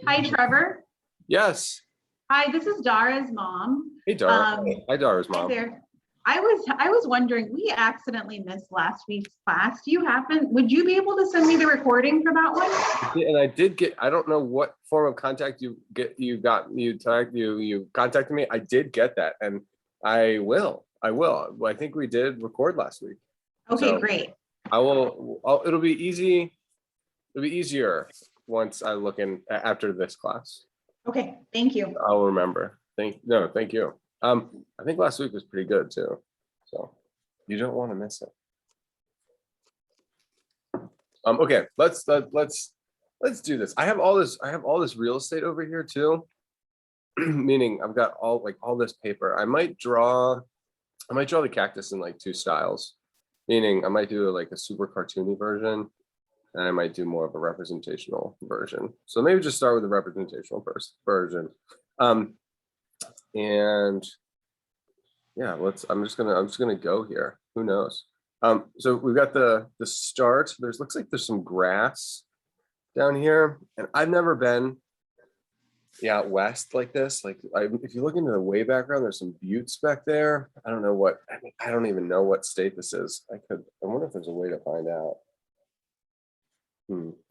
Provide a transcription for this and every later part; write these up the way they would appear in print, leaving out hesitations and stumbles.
Hi, Trevor. Yes. Hi, this is Dara's mom. Hey, Dara. Hi, Dara's Hi mom. there. I was wondering, we accidentally missed last week's class. Would you be able to send me the recording for that one? And I did get, I don't know what form of contact you contacted me. I did get that, and I will. I think we did record last week. Okay, So great. It'll be easy. It'll be easier once I look in after this class. Okay, thank you. I'll remember. Thank you. I think last week was pretty good too. So you don't want to miss it. Okay, let's do this. I have all this real estate over here too. Meaning I've got all this paper. I might draw the cactus in like two styles. Meaning I might do like a super cartoony version, and I might do more of a representational version. So maybe just start with the representational version. And yeah, I'm just gonna go here. Who knows? So we've got the start. Looks like there's some grass down here, and I've never been out west like this. Like if you look into the way background, there's some buttes back there. I don't even know what state this is. I wonder if there's a way to find out.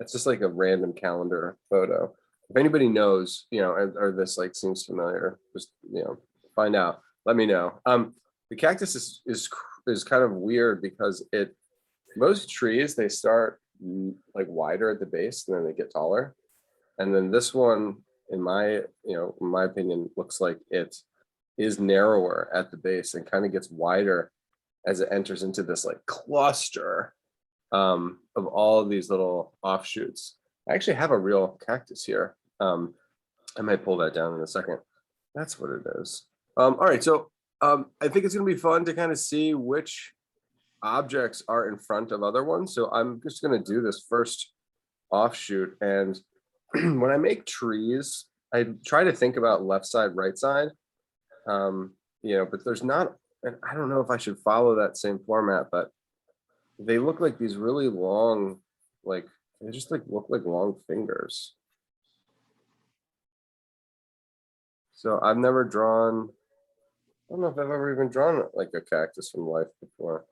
It's just like a random calendar photo. If anybody knows, or this like seems familiar, just find out. Let me know. The cactus is kind of weird because most trees, they start like wider at the base and then they get taller. And then this one, in my opinion, looks like it is narrower at the base and kind of gets wider as it enters into this like cluster of all of these little offshoots. I actually have a real cactus here. I might pull that down in a second. That's what it is. All right, so I think it's going to be fun to kind of see which objects are in front of other ones. So I'm just going to do this first offshoot. And when I make trees, I try to think about left side, right side. But there's not, and I don't know if I should follow that same format, but they look like these really long, like they just like look like long fingers. So I've never drawn, I don't know if I've ever even drawn like a cactus from life before.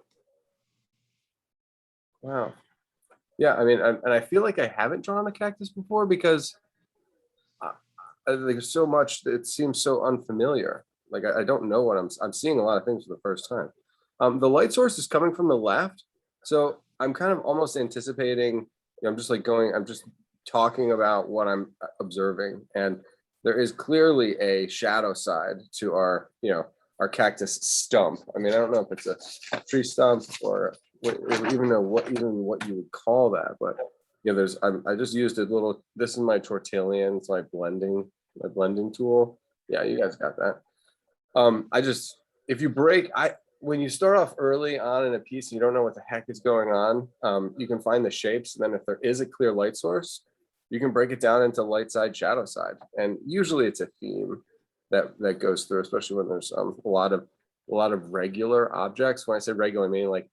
Wow. Yeah, I mean, and I feel like I haven't drawn a cactus before because there's so much, it seems so unfamiliar. Like I don't know what I'm seeing a lot of things for the first time. The light source is coming from the left. So I'm kind of almost anticipating, I'm just talking about what I'm observing. And there is clearly a shadow side to our cactus stump. I mean, I don't know if it's a tree stump or even what you would call that, but I just used a little, this is my tortillon, it's my blending tool. Yeah, you guys got that. If you when you start off early on in a piece and you don't know what the heck is going on, you can find the shapes, and then if there is a clear light source, you can break it down into light side, shadow side, and usually it's a theme that goes through, especially when there's a lot of regular objects. When I say regular, I mean like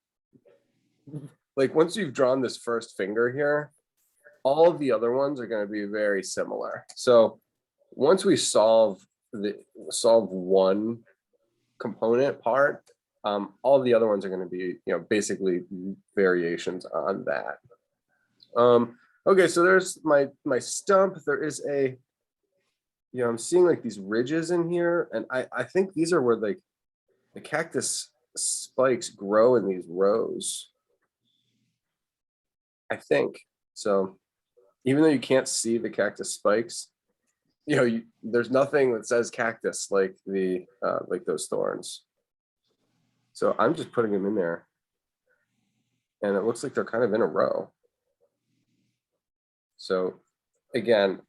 once you've drawn this first finger here, all of the other ones are going to be very similar. So once we solve one component part, all the other ones are going to be basically variations on that. Okay, so there's my stump. There is I'm seeing like these ridges in here, and I think these are where like the cactus spikes grow in these rows. I think so. Even though you can't see the cactus spikes, there's nothing that says cactus like like those thorns. So I'm just putting them in there, and it looks like they're kind of in a row. So again,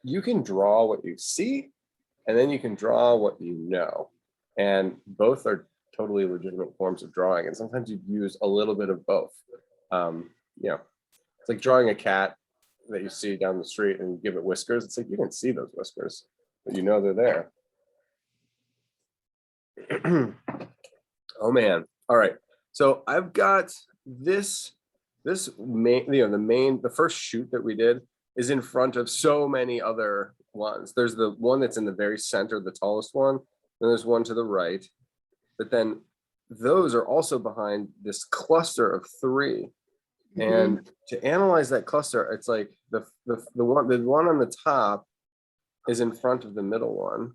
you can draw what you see, and then you can draw what you know, and both are totally legitimate forms of drawing. And sometimes you use a little bit of both. It's like drawing a cat that you see down the street and you give it whiskers. It's like you can see those whiskers, but they're there. Oh man. All right. So I've got the first shoot that we did. is in front of so many other ones. There's the one that's in the very center, the tallest one. Then there's one to the right, but then those are also behind this cluster of three. And to analyze that cluster, it's like the one on the top is in front of the middle one.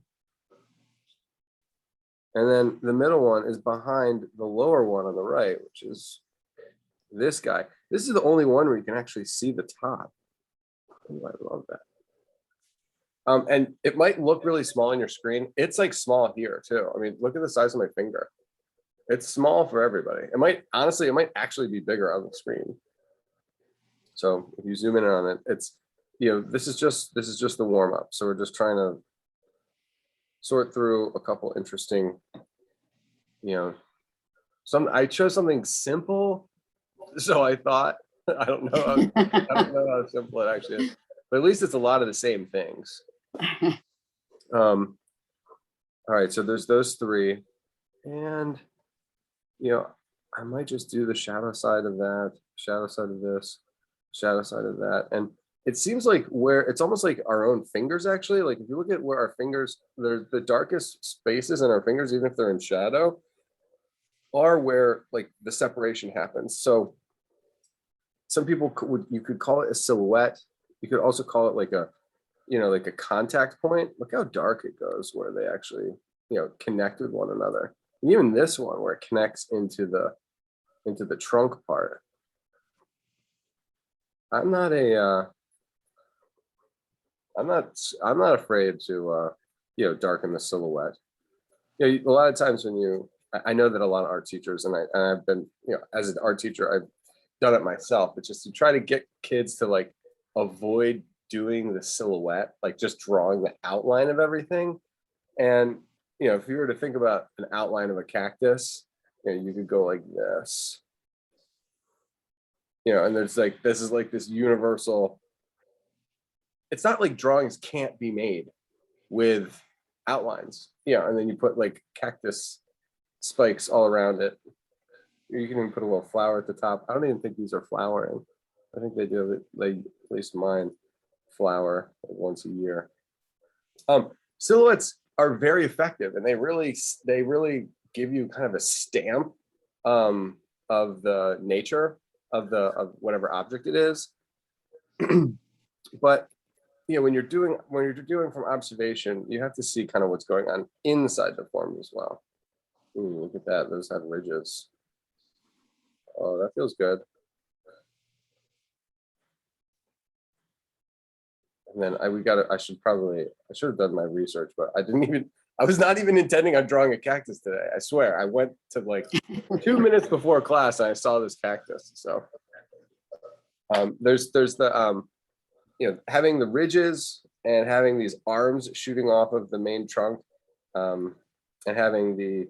And then the middle one is behind the lower one on the right, which is this guy. This is the only one where you can actually see the top. Oh, I love that. And it might look really small on your screen. It's like small here too. I mean, look at the size of my finger. It's small for everybody. It might, honestly, it might actually be bigger on the screen. So if you zoom in on it, it's, you know, this is just the warm up. So we're just trying to sort through a couple interesting, you know, I chose something simple. So I thought, I don't know how simple it actually is, but at least it's a lot of the same things. All right, so there's those three, and you know, I might just do the shadow side of that, shadow side of this, shadow side of that, and it seems like where it's almost like our own fingers actually. Like if you look at where our fingers, they're the darkest spaces in our fingers, even if they're in shadow, are where like the separation happens. So some people you could call it a silhouette. You could also call it like a, you know, like a contact point. Look how dark it goes where they actually, you know, connect with one another. And even this one where it connects into the trunk part. I'm not afraid to you know, darken the silhouette. You know, a lot of times when I know that a lot of art teachers, and I've been, you know, as an art teacher, I've done it myself. It's just to try to get kids to like avoid doing the silhouette, like just drawing the outline of everything. And you know, if you were to think about an outline of a cactus, you know, you could go like this, you know, and there's like, this is like this universal. It's not like drawings can't be made with outlines, you know, and then you put like cactus spikes all around it. You can even put a little flower at the top. I don't even think these are flowering. I think they do, like at least mine flower like once a year. Silhouettes are very effective, and they really give you kind of a stamp of the nature of whatever object it is. But you know, when you're doing from observation, you have to see kind of what's going on inside the form as well. Ooh, look at that, those have ridges. Oh, that feels good. And then I should have done my research, but I was not even intending on drawing a cactus today. I swear, I went to like 2 minutes before class and I saw this cactus. So there's the you know, having the ridges and having these arms shooting off of the main trunk, and having the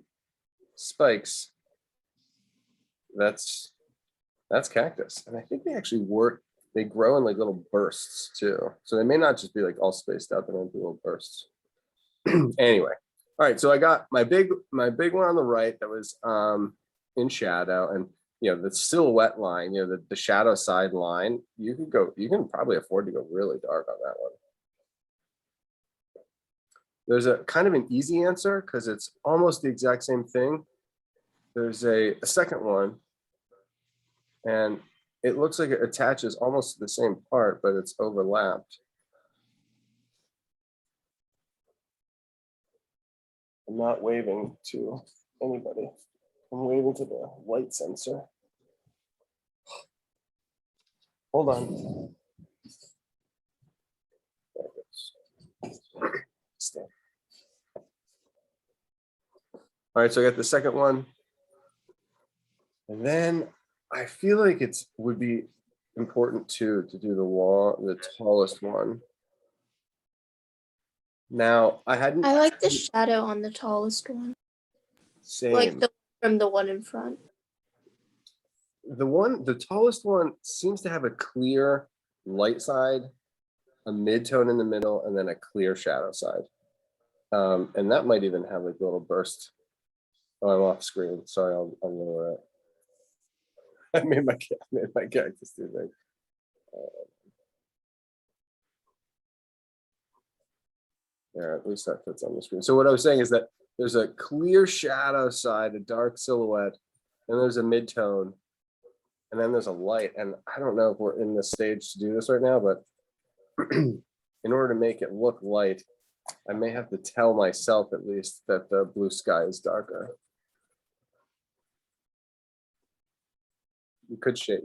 spikes. That's cactus, and I think they actually work. They grow in like little bursts too, so they may not just be like all spaced out. They might be little bursts. Anyway, all right. So I got my big one on the right that was in shadow, and you know, the silhouette line, you know, the shadow side line. You can probably afford to go really dark on that one. There's a kind of an easy answer because it's almost the exact same thing. There's a second one, and it looks like it attaches almost to the same part, but it's overlapped. I'm not waving to anybody. I'm waving to the light sensor. Hold on. There it goes. All right, so I got the second one. And then I feel like it would be important too to do the tallest one. Now I like the shadow on the tallest one. Same. Like from the one in front. The tallest one seems to have a clear light side, a mid-tone in the middle, and then a clear shadow side. And that might even have like a little burst. Oh, I'm off screen. Sorry, I'll lower it. I made my cactus too big. There, at least that fits on the screen. So what I was saying is that there's a clear shadow side, a dark silhouette, and there's a mid-tone, and then there's a light. And I don't know if we're in the stage to do this right now, but in order to make it look light, I may have to tell myself at least that the blue sky is darker. You could shade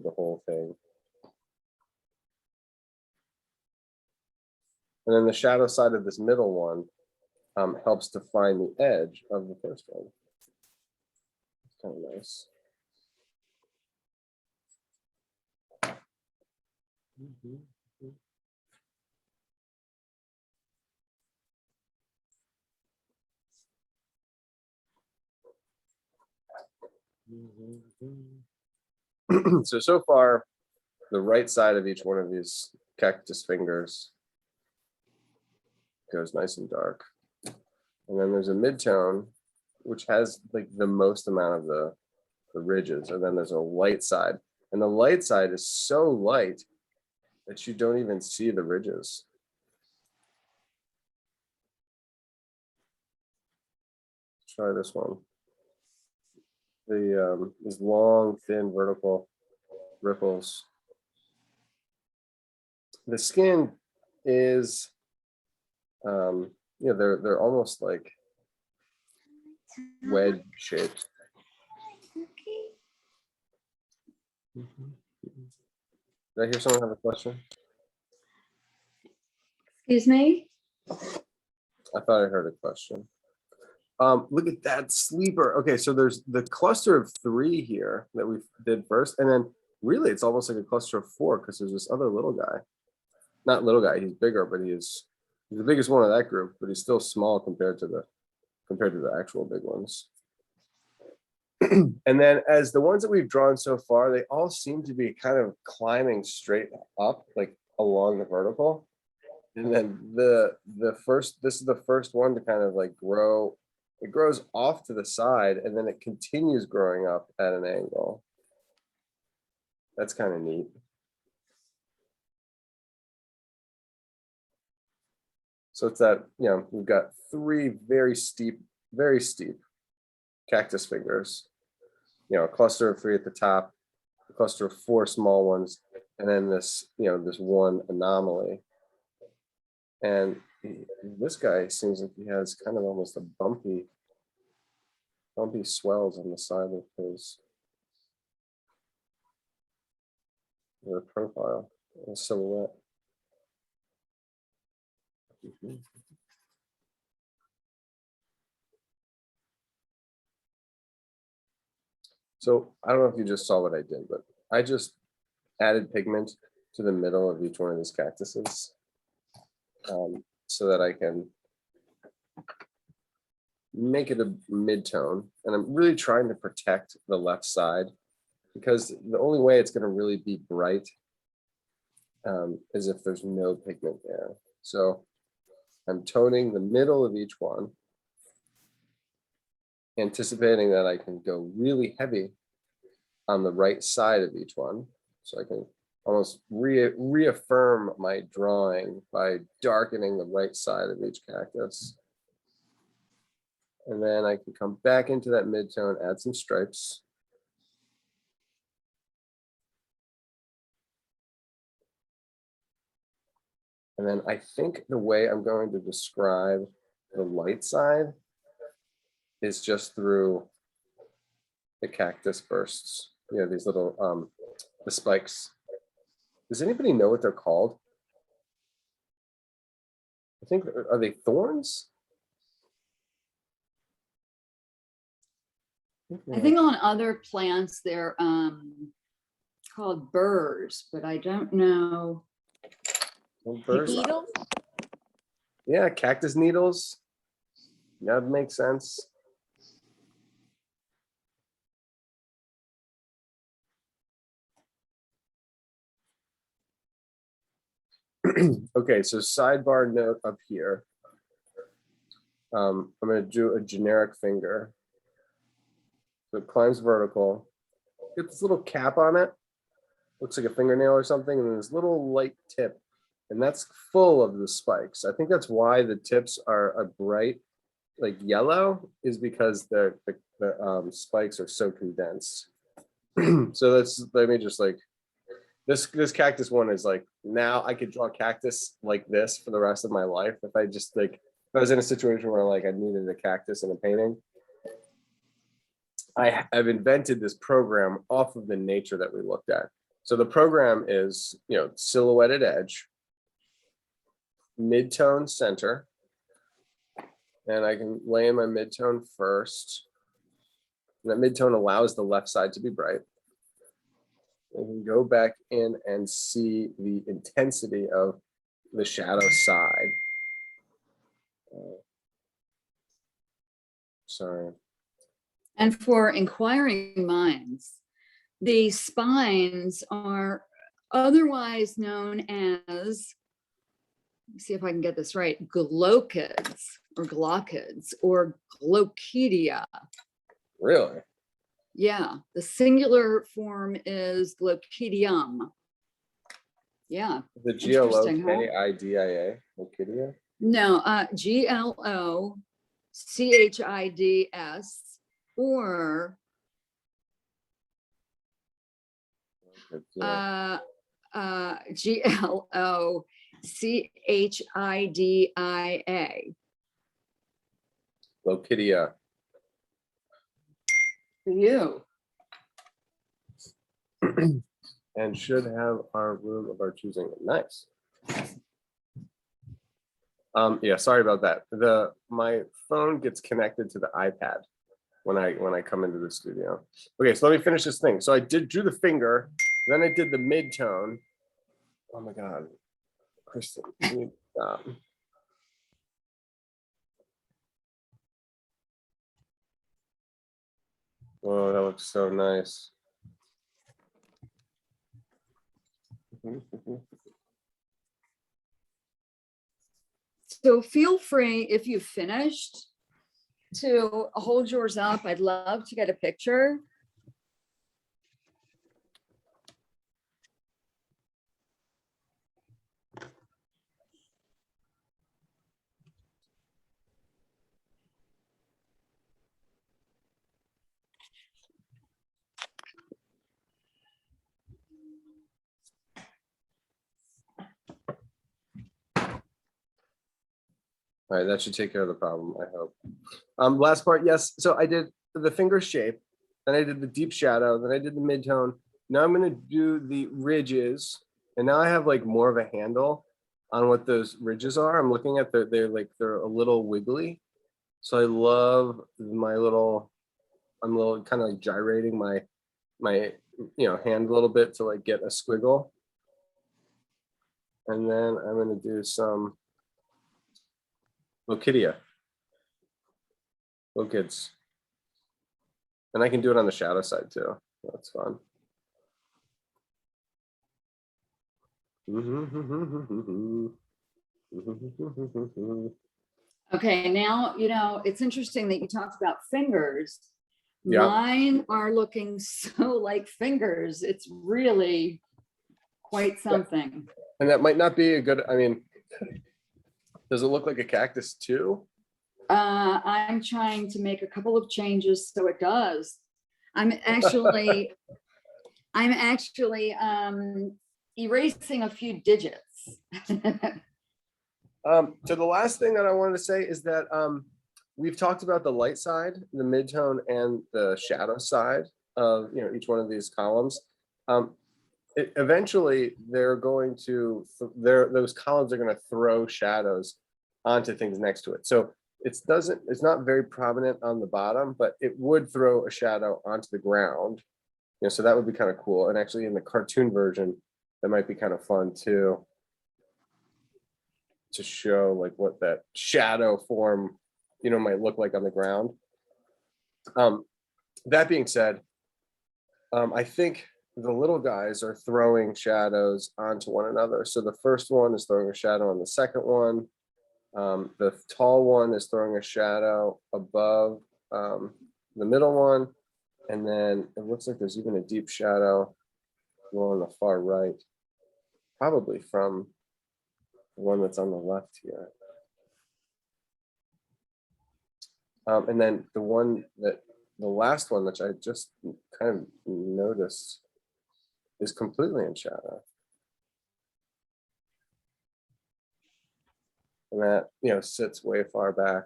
the whole thing. And then the shadow side of this middle one helps define the edge of the first one. It's kind of nice. So far, the right side of each one of these cactus fingers goes nice and dark. And then there's a mid-tone, which has like the most amount of the ridges. And then there's a light side. And the light side is so light that you don't even see the ridges. Try this one. These long, thin, vertical ripples. The skin is, they're almost like wedge shaped. Did I hear someone have a question? Excuse me? I thought I heard a question. Look at that sleeper. Okay, so there's the cluster of 3 here that we did first, and then really it's almost like a cluster of 4 because there's this other little guy. Not little guy, he's bigger, but he's the biggest one of that group, but he's still small compared to the actual big ones. And then as the ones that we've drawn so far, they all seem to be kind of climbing straight up, like along the vertical. And then this is the first one to kind of like grow. It grows off to the side and then it continues growing up at an angle. That's kind of neat. So it's that, we've got 3 very steep cactus fingers, a cluster of 3 at the top, a cluster of 4 small ones, and then this, this one anomaly. And this guy seems like he has kind of almost a bumpy swells on the side of his profile, silhouette. So I don't know if you just saw what I did, but I just added pigment to the middle of each one of these cactuses so that I can make it a mid-tone. And I'm really trying to protect the left side because the only way it's going to really be bright is if there's no pigment there. So I'm toning the middle of each one, anticipating that I can go really heavy on the right side of each one. So I can almost reaffirm my drawing by darkening the right side of each cactus. And then I can come back into that mid-tone, add some stripes. And then I think the way I'm going to describe the light side is just through the cactus bursts, these little, the spikes. Does anybody know what they're called? Are they thorns? I think on other plants they're called burrs, but I don't know. Burrs? Needles? Yeah, cactus needles. That makes sense. Okay, so sidebar note up here. I'm going to do a generic finger. So it climbs vertical. Get this little cap on it. Looks like a fingernail or something, and then this little light tip and that's full of the spikes. I think that's why the tips are a bright like yellow, is because the spikes are so condensed. So let me just like, this cactus one is like, now I could draw cactus like this for the rest of my life. If I just like, if I was in a situation where like I needed a cactus in a painting, I've invented this program off of the nature that we looked at. So the program is, silhouetted edge, mid-tone center, and I can lay in my mid-tone first. And that mid-tone allows the left side to be bright. I can go back in and see the intensity of the shadow side. Sorry. And for inquiring minds, the spines are otherwise known as, let me see if I can get this right, glochids or glochids or glochidia. Really? Yeah, the singular form is glochidium. Yeah. The Interesting, huh? Glochidia, Glochidia? No, GLOCHIDS or GLOCHIDIA. Glochidia. For you. And should have our room of our choosing. Nice. Yeah, sorry about that. My phone gets connected to the iPad when I come into the studio. Okay, so let me finish this thing. So I drew the finger, then I did the mid-tone. Oh my God, Kristen, can you stop? Oh, that looks so nice. So feel free, if you've finished, to hold yours up. I'd love to get a picture. All right, that should take care of the problem, I hope. Last part, yes. So I did the finger shape, then I did the deep shadow, then I did the mid-tone. Now I'm gonna do the ridges, and now I have like more of a handle on what those ridges are. I'm looking at they're a little wiggly. So I love my little, I'm a little kind of like gyrating my hand a little bit to like get a squiggle. And then I'm gonna do some Lochidia. Lochids. And I can do it on the shadow side too. That's fun. Okay, now, it's interesting that you talked about fingers. Yeah. Mine are looking so like fingers. It's really quite something. And that might not be a good, does it look like a cactus too? I'm trying to make a couple of changes so it does. I'm actually erasing a few digits. So the last thing that I wanted to say is that we've talked about the light side, the mid-tone, and the shadow side of each one of these columns. Eventually, those columns are going to throw shadows onto things next to it. So it's not very prominent on the bottom, but it would throw a shadow onto the ground. So that would be kind of cool. And actually, in the cartoon version, that might be kind of fun too, to show like what that shadow form might look like on the ground. That being said, I think the little guys are throwing shadows onto one another. So the first one is throwing a shadow on the second one. The tall one is throwing a shadow above the middle one. And then it looks like there's even a deep shadow on the far right, probably from the one that's on the left here. And then the last one, which I just kind of noticed, is completely in shadow. And that, sits way far back.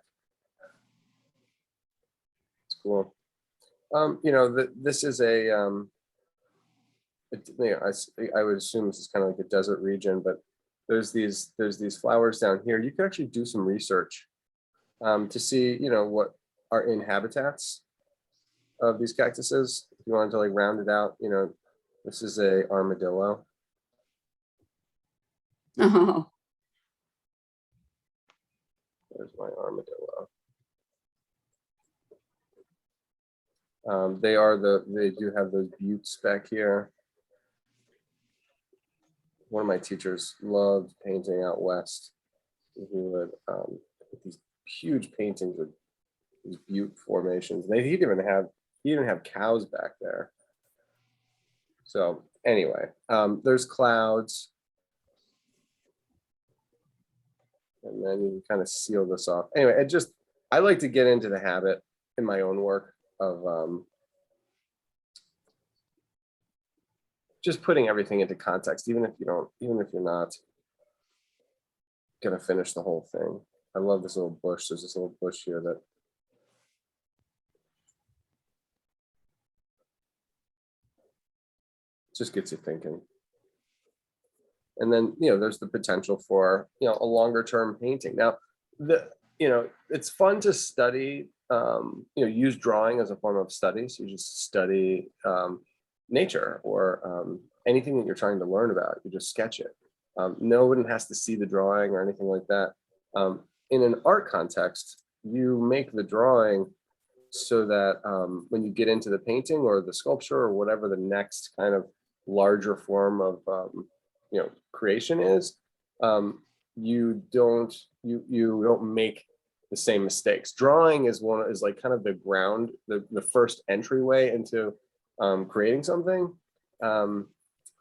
It's cool. This is a, I would assume this is kind of like a desert region, but there's these flowers down here. You could actually do some research to see, what are in habitats of these cactuses. If you wanted to like round it out, this is a armadillo. Oh, There's my armadillo. They do have those buttes back here. One of my teachers loved painting out west. He would these huge paintings of these butte formations. He'd even have cows back there. So anyway, there's clouds. And then you kind of seal this off. Anyway, I like to get into the habit in my own work of just putting everything into context, even if you're not gonna finish the whole thing. I love this little bush. There's this little bush here that just gets you thinking. And then, there's the potential for, a longer term painting. Now, it's fun to study, use drawing as a form of study. So you just study nature or anything that you're trying to learn about. You just sketch it. No one has to see the drawing or anything like that. In an art context, you make the drawing so that when you get into the painting or the sculpture or whatever the next kind of larger form of creation is, you don't make the same mistakes. Drawing is like kind of the ground, the first entryway into creating something,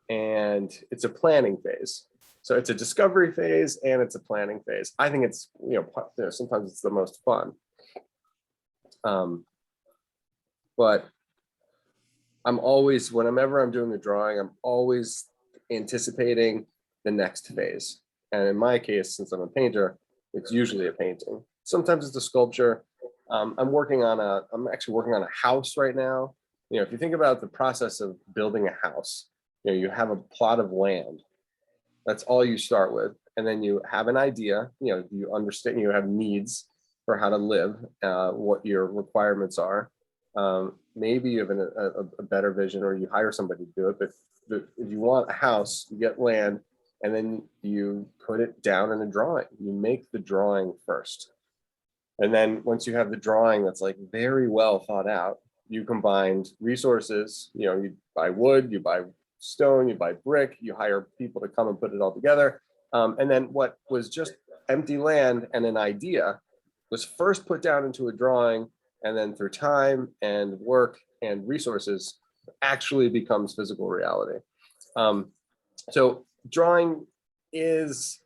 and it's a planning phase. So it's a discovery phase and it's a planning phase. I think it's sometimes it's the most fun, but whenever I'm doing the drawing, I'm always anticipating the next phase. And in my case, since I'm a painter, it's usually a painting. Sometimes it's a sculpture. I'm actually working on a house right now. If you think about the process of building a house, you have a plot of land. That's all you start with. And then you have an idea, you understand, you have needs for how to live, what your requirements are. Maybe you have a better vision or you hire somebody to do it, but if you want a house, you get land and then you put it down in a drawing. You make the drawing first. And then once you have the drawing that's like very well thought out, you combine resources, you buy wood, you buy stone, you buy brick, you hire people to come and put it all together. And then what was just empty land and an idea was first put down into a drawing, and then through time and work and resources actually becomes physical reality. So drawing exists,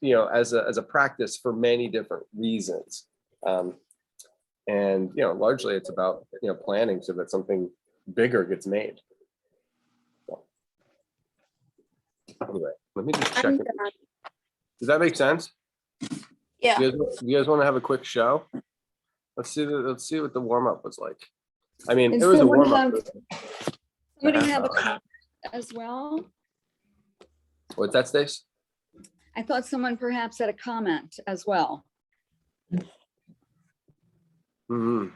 as a practice for many different reasons. And largely it's about planning so that something bigger gets made. So, anyway, let me just check. I'm it. done. Does that make sense? Yeah. Do you guys want to have a quick show? Let's see what the warm-up was like. I mean, And it was a someone warm-up. somebody have a comment as well. What's that, Stace? I thought someone perhaps had a comment as well. Mm-hmm.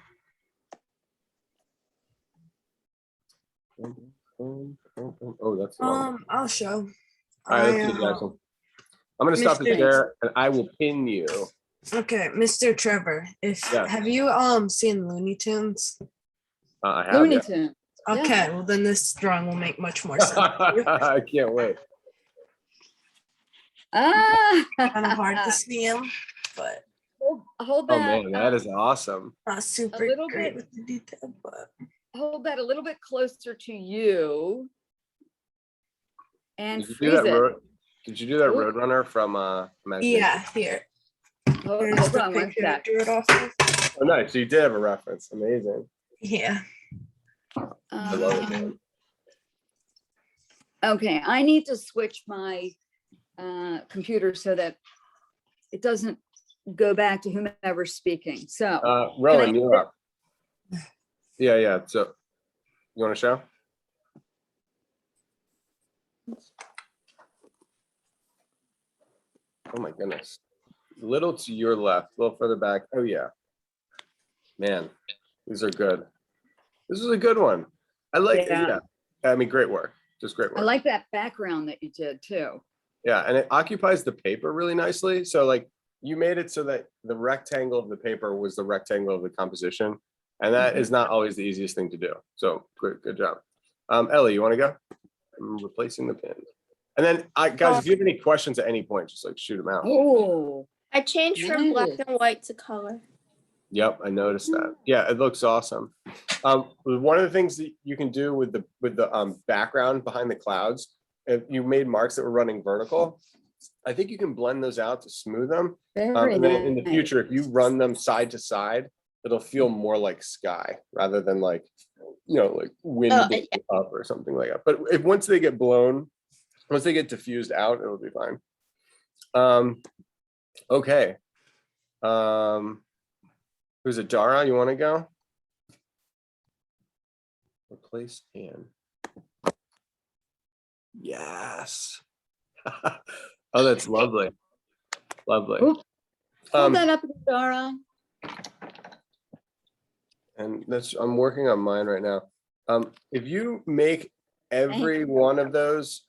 Oh, that's the wrong. I'll show. All right, let's do it, Jackson. I'm gonna stop the Mr. share and I will pin you. Okay, Mr. Trevor, Yeah. have you seen Looney Tunes? I have. Looney Yeah. Tunes. Okay, well then this drawing will make much more sense. to you. I can't wait. Ah, Kind of hard to see him, but hold Oh that. man, that is awesome. not super little great bit. with the detail. But Hold that a little bit closer to you and You can do freeze that, it. Did you do that Cool. Roadrunner from Imagination? Yeah, here. Here's Hold the on one picture I sec. drew it off of. Oh, nice. So you did have a reference. Amazing. Yeah. I love it. Okay, I need to switch my computer so that it doesn't go back to whomever's speaking. So, Rowan, you're up. Yeah, yeah. So you want to show? Oh my goodness. A little to your left, a little further back. Oh yeah. Man, these are good. This is a good one. I like it. Yeah. Yeah. I mean, great work. Just great work. I like that background that you did too. Yeah, and it occupies the paper really nicely. So like you made it so that the rectangle of the paper was the rectangle of the composition. And that is not always the easiest thing to do. So good job. Ellie, you want to go? I'm replacing the pin. And then guys, if you have any questions at any point, just like shoot them out. Oh, I changed from black Nice. and white to color. Yep, I noticed that. Yeah, it looks awesome. One of the things that you can do with the background behind the clouds, if you made marks that were running vertical, I think you can blend those out to smooth them. very And then in the nice. future, if you run them side to side, it'll feel more like sky rather than like, you know, like wind blowing up or something like that. But if once they get blown, once they get diffused out, it'll be fine. Okay. Who's it? Dara, you want to go? Replace and. Yes. Oh, that's lovely. Lovely. Oop. Hold Um, that up, Dara. and I'm working on mine right now. If you make every one of those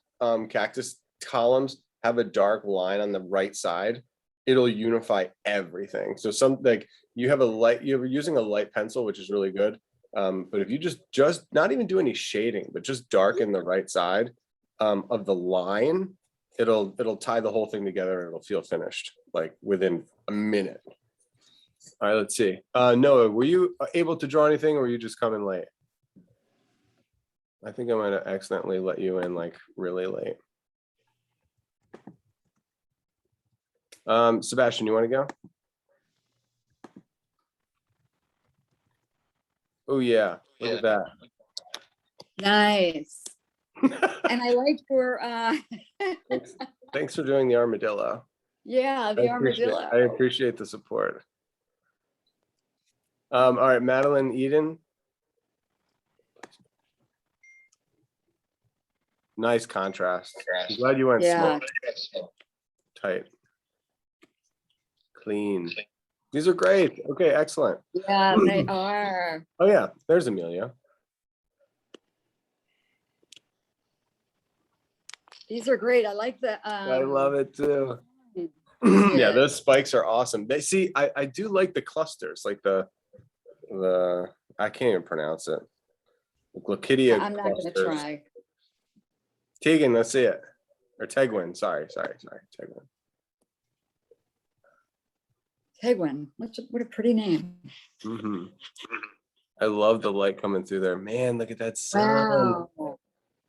cactus columns have a dark line on the right side, it'll unify everything. So like you have you're using a light pencil, which is really good. But if you just not even do any shading, but just darken the right side of the line, it'll tie the whole thing together and it'll feel finished like within a minute. All right, let's see. Noah, were you able to draw anything or were you just coming late? I think I might have accidentally let you in like really late. Sebastian, you want to go? Oh yeah, look at that. Nice. And I like your Thanks for doing the armadillo. yeah, the armadillo. I appreciate the support. All right, Madeline Eden. Nice contrast. I'm glad you went Yeah. slow. Tight. Clean. These are great. Okay, excellent. Yeah, they are. Oh yeah, there's Amelia. These are great. I like the I love it too. Yeah. Yeah, those spikes are awesome. They see, I do like the clusters, like the I can't even pronounce it. Glochidia I'm not gonna clusters. try. Tegan, let's see it. Or Tegwin, sorry, Tegwin. Tegwin, what a pretty name. Mm-hmm. I love the light coming through there. Man, look at that sun. Wow.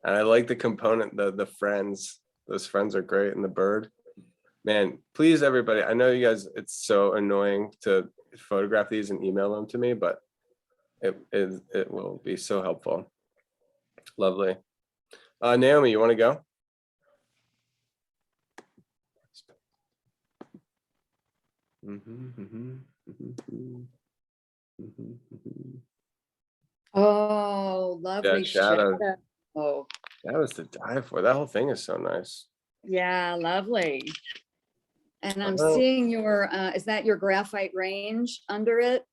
And I like the component, the friends. Those friends are great, and the bird. Man, please, everybody. I know you guys. It's so annoying to photograph these and email them to me, but it will be so helpful. Lovely. Naomi, you want to go? Oh, lovely shadow. shadow. Oh, That was to die for. That whole thing is so nice. yeah, lovely. And I'm Oh. seeing your, is that your graphite range under it?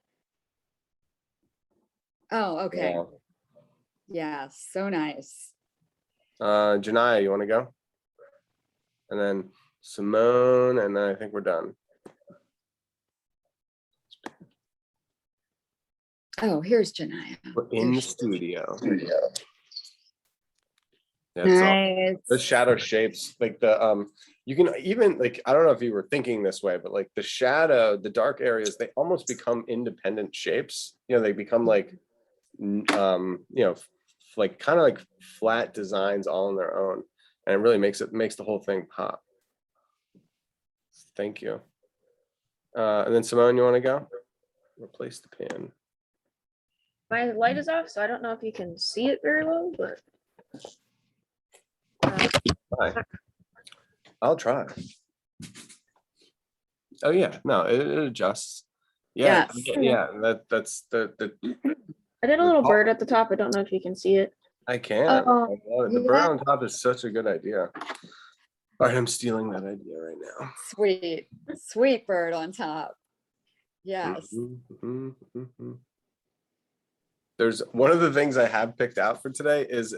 Oh, okay. Yeah. Yeah, so nice. Janaya, you want to go? And then Simone, and then I think we're done. Oh, here's Janaya. We're in the studio. That's Nice. the shadow shapes, like the you can even like, I don't know if you were thinking this way, but like the shadow, the dark areas, they almost become independent shapes. You know, they become like you know, like kind of like flat designs all on their own, and it really makes the whole thing pop. Thank you. And then Simone, you want to go? Replace the pin. My light is off, so I don't know if you can see it very well, but Hi. I'll try. Oh yeah, no, it adjusts. Yeah, Yes. yeah. That's the I did a The little top- bird at the top. I don't know if you can see it. I can. Oh, I love it. The yeah. bird on top is such a good idea. All right, I'm stealing that idea right now. Sweet, sweet bird on top. Yes. Mhm. There's one of the things I have picked out for today is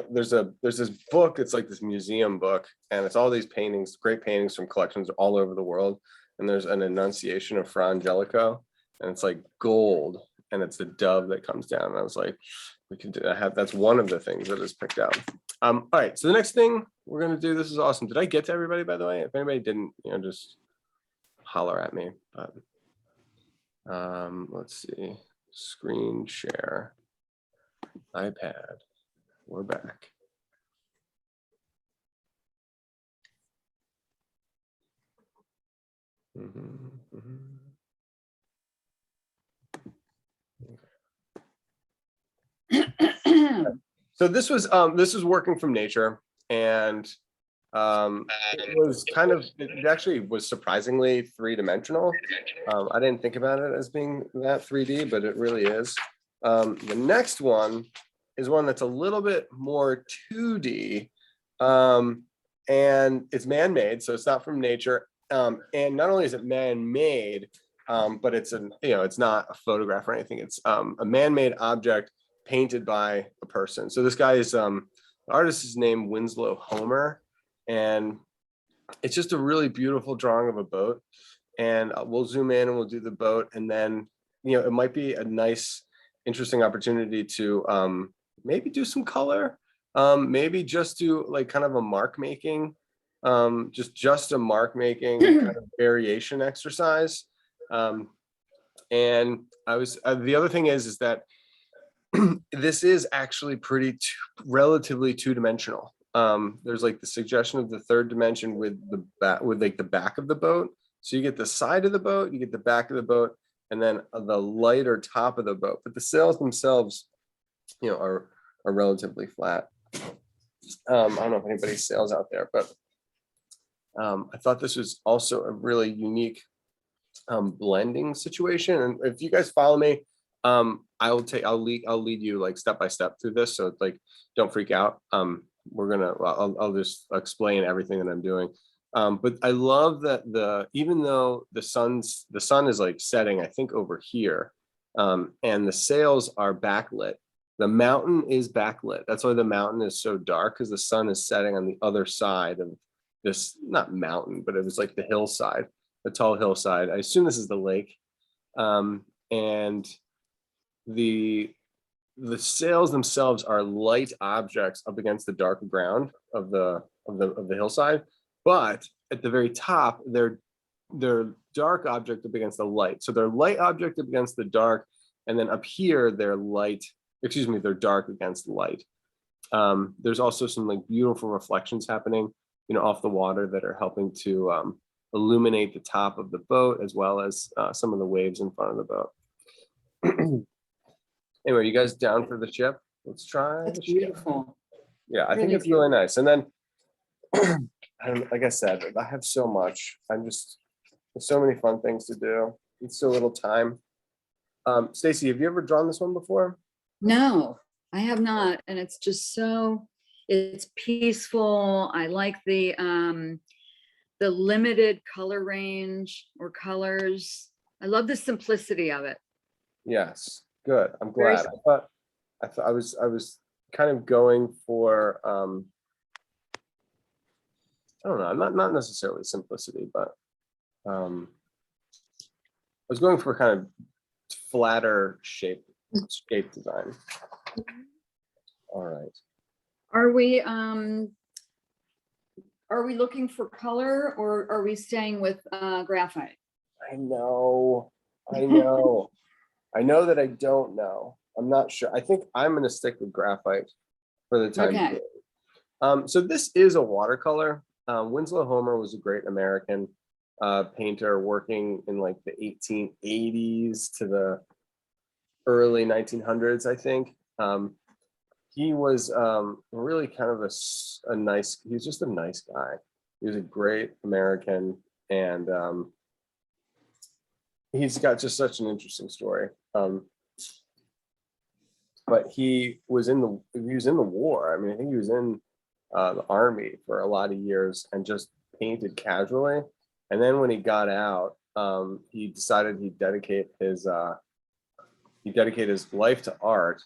there's this book. It's like this museum book, and it's all these paintings, great paintings from collections all over the world. And there's an Annunciation of Fra Angelico, and it's like gold, and it's the dove that comes down. And I was like, we can do that. That's one of the things that is picked out. All right, so the next thing we're gonna do, this is awesome. Did I get to everybody, by the way? If anybody didn't, just holler at me. But let's see, screen share, iPad, we're back. So this was working from nature, and it was it actually was surprisingly three-dimensional. I didn't think about it as being that 3D, but it really is. The next one is one that's a little bit more 2D, and it's man-made, so it's not from nature. And not only is it man-made, but it's not a photograph or anything. It's a man-made object painted by a person. So this guy is the artist is named Winslow Homer, and it's just a really beautiful drawing of a boat. And we'll zoom in and we'll do the boat, and then it might be a nice, interesting opportunity to maybe do some color, maybe just do like kind of a mark making, just a mark making kind of variation exercise. And I was the other thing is that this is actually relatively two-dimensional. There's like the suggestion of the third dimension with the back of the boat. So you get the side of the boat, you get the back of the boat, and then the lighter top of the boat. But the sails themselves, are relatively flat. I don't know if anybody's sails out there, but I thought this was also a really unique blending situation. And if you guys follow me, I'll lead you like step by step through this. So like, don't freak out. I'll just explain everything that I'm doing. But I love that even though the sun is like setting, I think over here, and the sails are backlit, the mountain is backlit. That's why the mountain is so dark, because the sun is setting on the other side of this, not mountain, but it was like the hillside, the tall hillside. I assume this is the lake. And the sails themselves are light objects up against the dark ground of the hillside, but at the very top they're dark object up against the light. So they're light object up against the dark, and then up here they're dark against light. There's also some like beautiful reflections happening off the water that are helping to illuminate the top of the boat, as well as some of the waves in front of the boat. Anyway, you guys down for the ship? Let's try. That's beautiful. Yeah, I think Really it's really nice. And then, like I said, I have so much. There's so many fun things to do. It's so little time. Stacy, have you ever drawn this one before? No, I have not. And it's just it's peaceful. I like the limited color range or colors. I love the simplicity of it. Yes, good. I'm Very glad. I thought I was kind of going for I don't know, not necessarily simplicity, but I was going for kind of flatter shape design. All right. Are we looking for color, or are we staying with graphite? I know. I know that I don't know. I'm not sure. I think I'm going to stick with graphite for the time Okay. being. So this is a watercolor. Winslow Homer was a great American painter working in like the 1880s to the early 1900s, I think. He was really kind of a nice, he was just a nice guy. He was a great American, and he's got just such an interesting story. But he was in the war. I mean, I think he was in the army for a lot of years and just painted casually. And then when he got out, he decided he'd dedicate his life to art.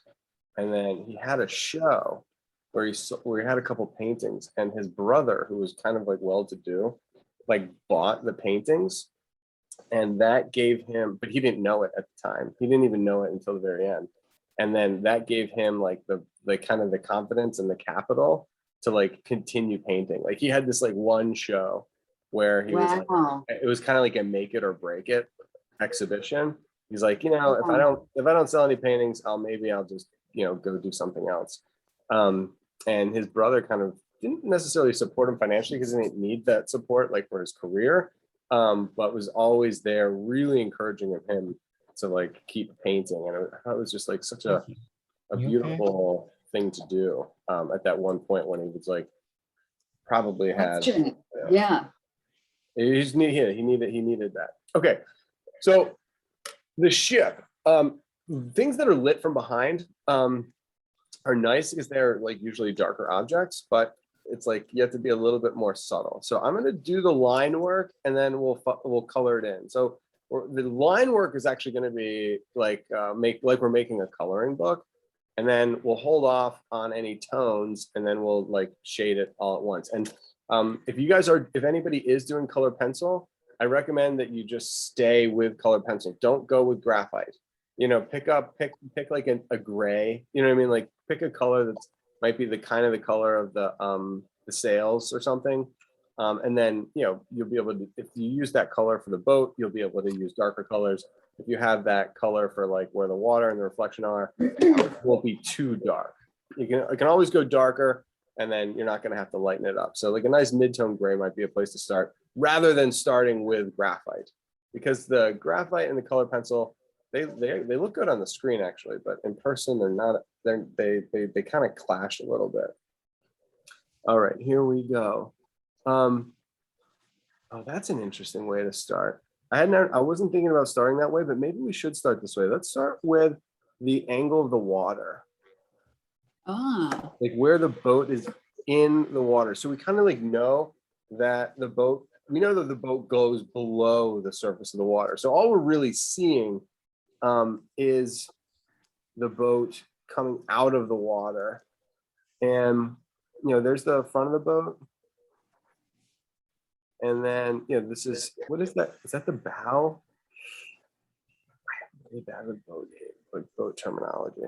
And then he had a show where he had a couple paintings, and his brother, who was kind of like well-to-do, like bought the paintings, and that gave him, but he didn't know it at the time. He didn't even know it until the very end. And then that gave him like the kind of the confidence and the capital to like continue painting. Like he had this like one show where he was Wow. like, it was kind of like a make it or break it exhibition. He's like, you know, if I don't sell any paintings, I'll just, you know, go do something else. And his brother kind of didn't necessarily support him financially because he didn't need that support like for his career, but was always there, really encouraging of him to like keep painting. And I thought it was just like such a beautiful thing to do at that one point when he was like probably had Yeah. he needed that. Okay, so the ship, things that are lit from behind are nice because they're like usually darker objects, but it's like you have to be a little bit more subtle. So I'm going to do the line work and then we'll color it in. So the line work is actually going to be like we're making a coloring book, and then we'll hold off on any tones, and then we'll like shade it all at once. And if anybody is doing color pencil, I recommend that you just stay with color pencil. Don't go with graphite. You know, pick like a gray. You know what I mean? Like pick a color that might be the kind of the color of the sails or something. And then, you know, you'll be able to, if you use that color for the boat, you'll be able to use darker colors. If you have that color for like where the water and the reflection are, it won't be too dark. You can always go darker, and then you're not going to have to lighten it up. So like a nice mid-tone gray might be a place to start rather than starting with graphite, because the graphite and the color pencil, they look good on the screen actually, but in person they're not. They kind of clash a little bit. All right, here we go. Oh, that's an interesting way to start. I wasn't thinking about starting that way, but maybe we should start this way. Let's start with the angle of the water. Ah. Like where the boat is in the water. So we kind of like know that we know that the boat goes below the surface of the water. So all we're really seeing is the boat coming out of the water. And, you know, there's the front of the boat. And then, you know, what is that? Is that the bow? I have really bad with boat terminology.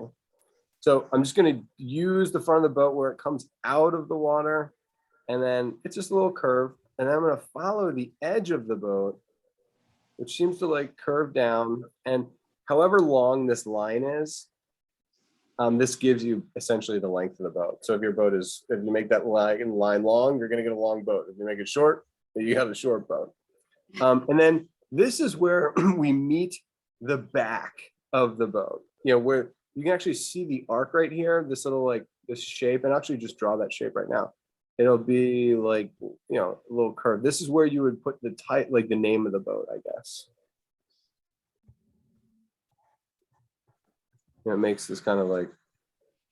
So I'm just going to use the front of the boat where it comes out of the water, and then it's just a little curve. And then I'm going to follow the edge of the boat, which seems to like curve down. And however long this line is, this gives you essentially the length of the boat. So if you make that line long, you're going to get a long boat. If you make it short, you have a short boat. And then this is where we meet the back of the boat, you know, where you can actually see the arc right here, this little like this shape, and actually just draw that shape right now. It'll be like, you know, a little curve. This is where you would put like the name of the boat, I guess. You know, it makes this kind of like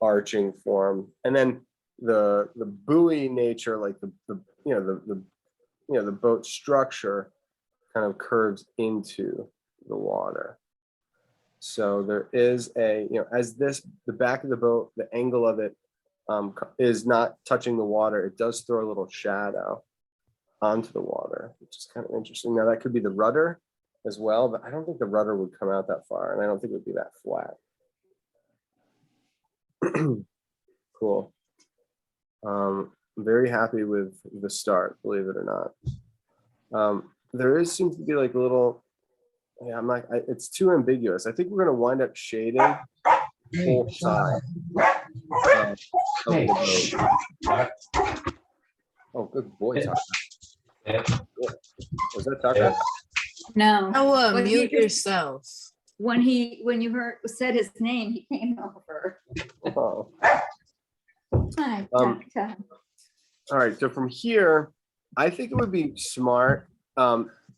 arching form. And then the buoy nature, like the boat structure kind of curves into the water. So there is as the back of the boat, the angle of it is not touching the water. It does throw a little shadow onto the water, which is kind of interesting. Now that could be the rudder as well, but I don't think the rudder would come out that far, and I don't think it would be that flat. Cool. I'm very happy with the start, believe it or not. Seems to be like a little, it's too ambiguous. I think we're going to wind up shading both sides of the boat. Oh, good boy, Tucker. Yeah. Was that Tucker? No. Noah, But he mute just- yourself. When you said his name, he came over. Oh. Hi, Um, Tuck. All right, so from here, I think it would be smart,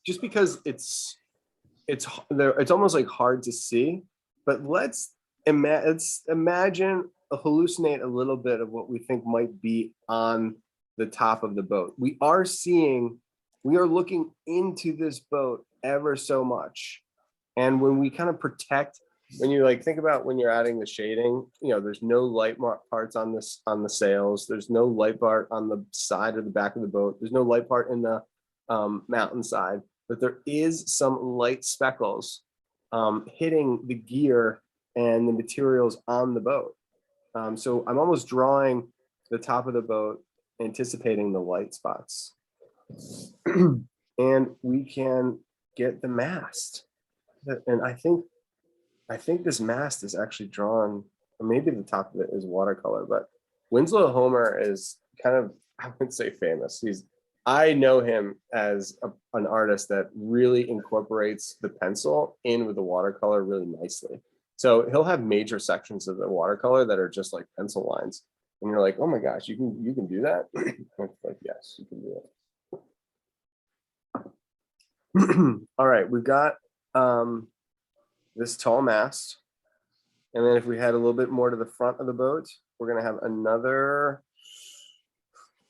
just because it's there, it's almost like hard to see, but let's imagine, hallucinate a little bit of what we think might be on the top of the boat. We are looking into this boat ever so much. And when we kind of protect, when you like think about when you're adding the shading, there's no light parts on the sails. There's no light part on the side or the back of the boat. There's no light part in the mountainside, but there is some light speckles hitting the gear and the materials on the boat. So I'm almost drawing the top of the boat, anticipating the light spots. And we can get the mast. And I think this mast is actually drawn, or maybe the top of it is watercolor, but Winslow Homer is kind of, I wouldn't say famous. I know him as an artist that really incorporates the pencil in with the watercolor really nicely. So he'll have major sections of the watercolor that are just like pencil lines. And you're like, oh my gosh, you can do that? Like, yes, you can do it. All right, we've got this tall mast. And then if we head a little bit more to the front of the boat, we're gonna have another,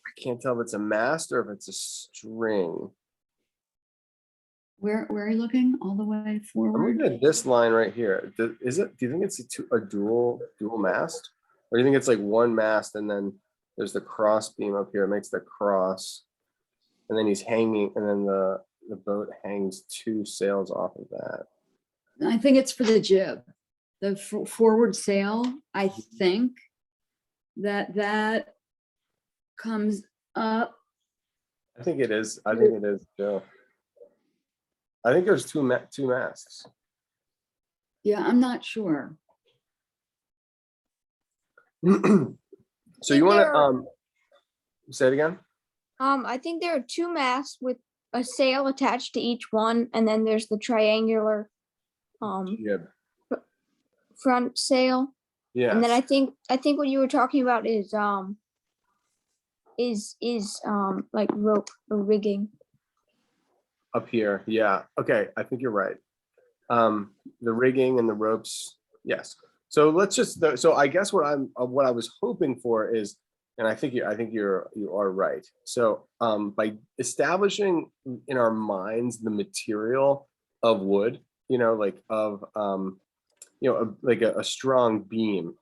I can't tell if it's a mast or if it's a string. Where are you looking? All the way I'm forward? looking at this line right here. Do you think it's a dual mast? Or do you think it's like one mast and then there's the cross beam up here, it makes the cross, and then he's hanging, and then the boat hangs two sails off of that. I think it's for the jib, the forward sail. I think that comes up. I think it is. I think it is, Joe. I think there's two masts. Yeah, I'm not sure. So you want to say it again? I think there are two masts with a sail attached to each one, and then there's the triangular Yeah. front sail. Yeah. And then I think what you were talking about is like rope or rigging. Up here, yeah. Okay, I think you're right. The rigging and the ropes, yes. So let's just. So I guess what I was hoping for is, and I think you are right. So by establishing in our minds the material of wood, like of like a strong beam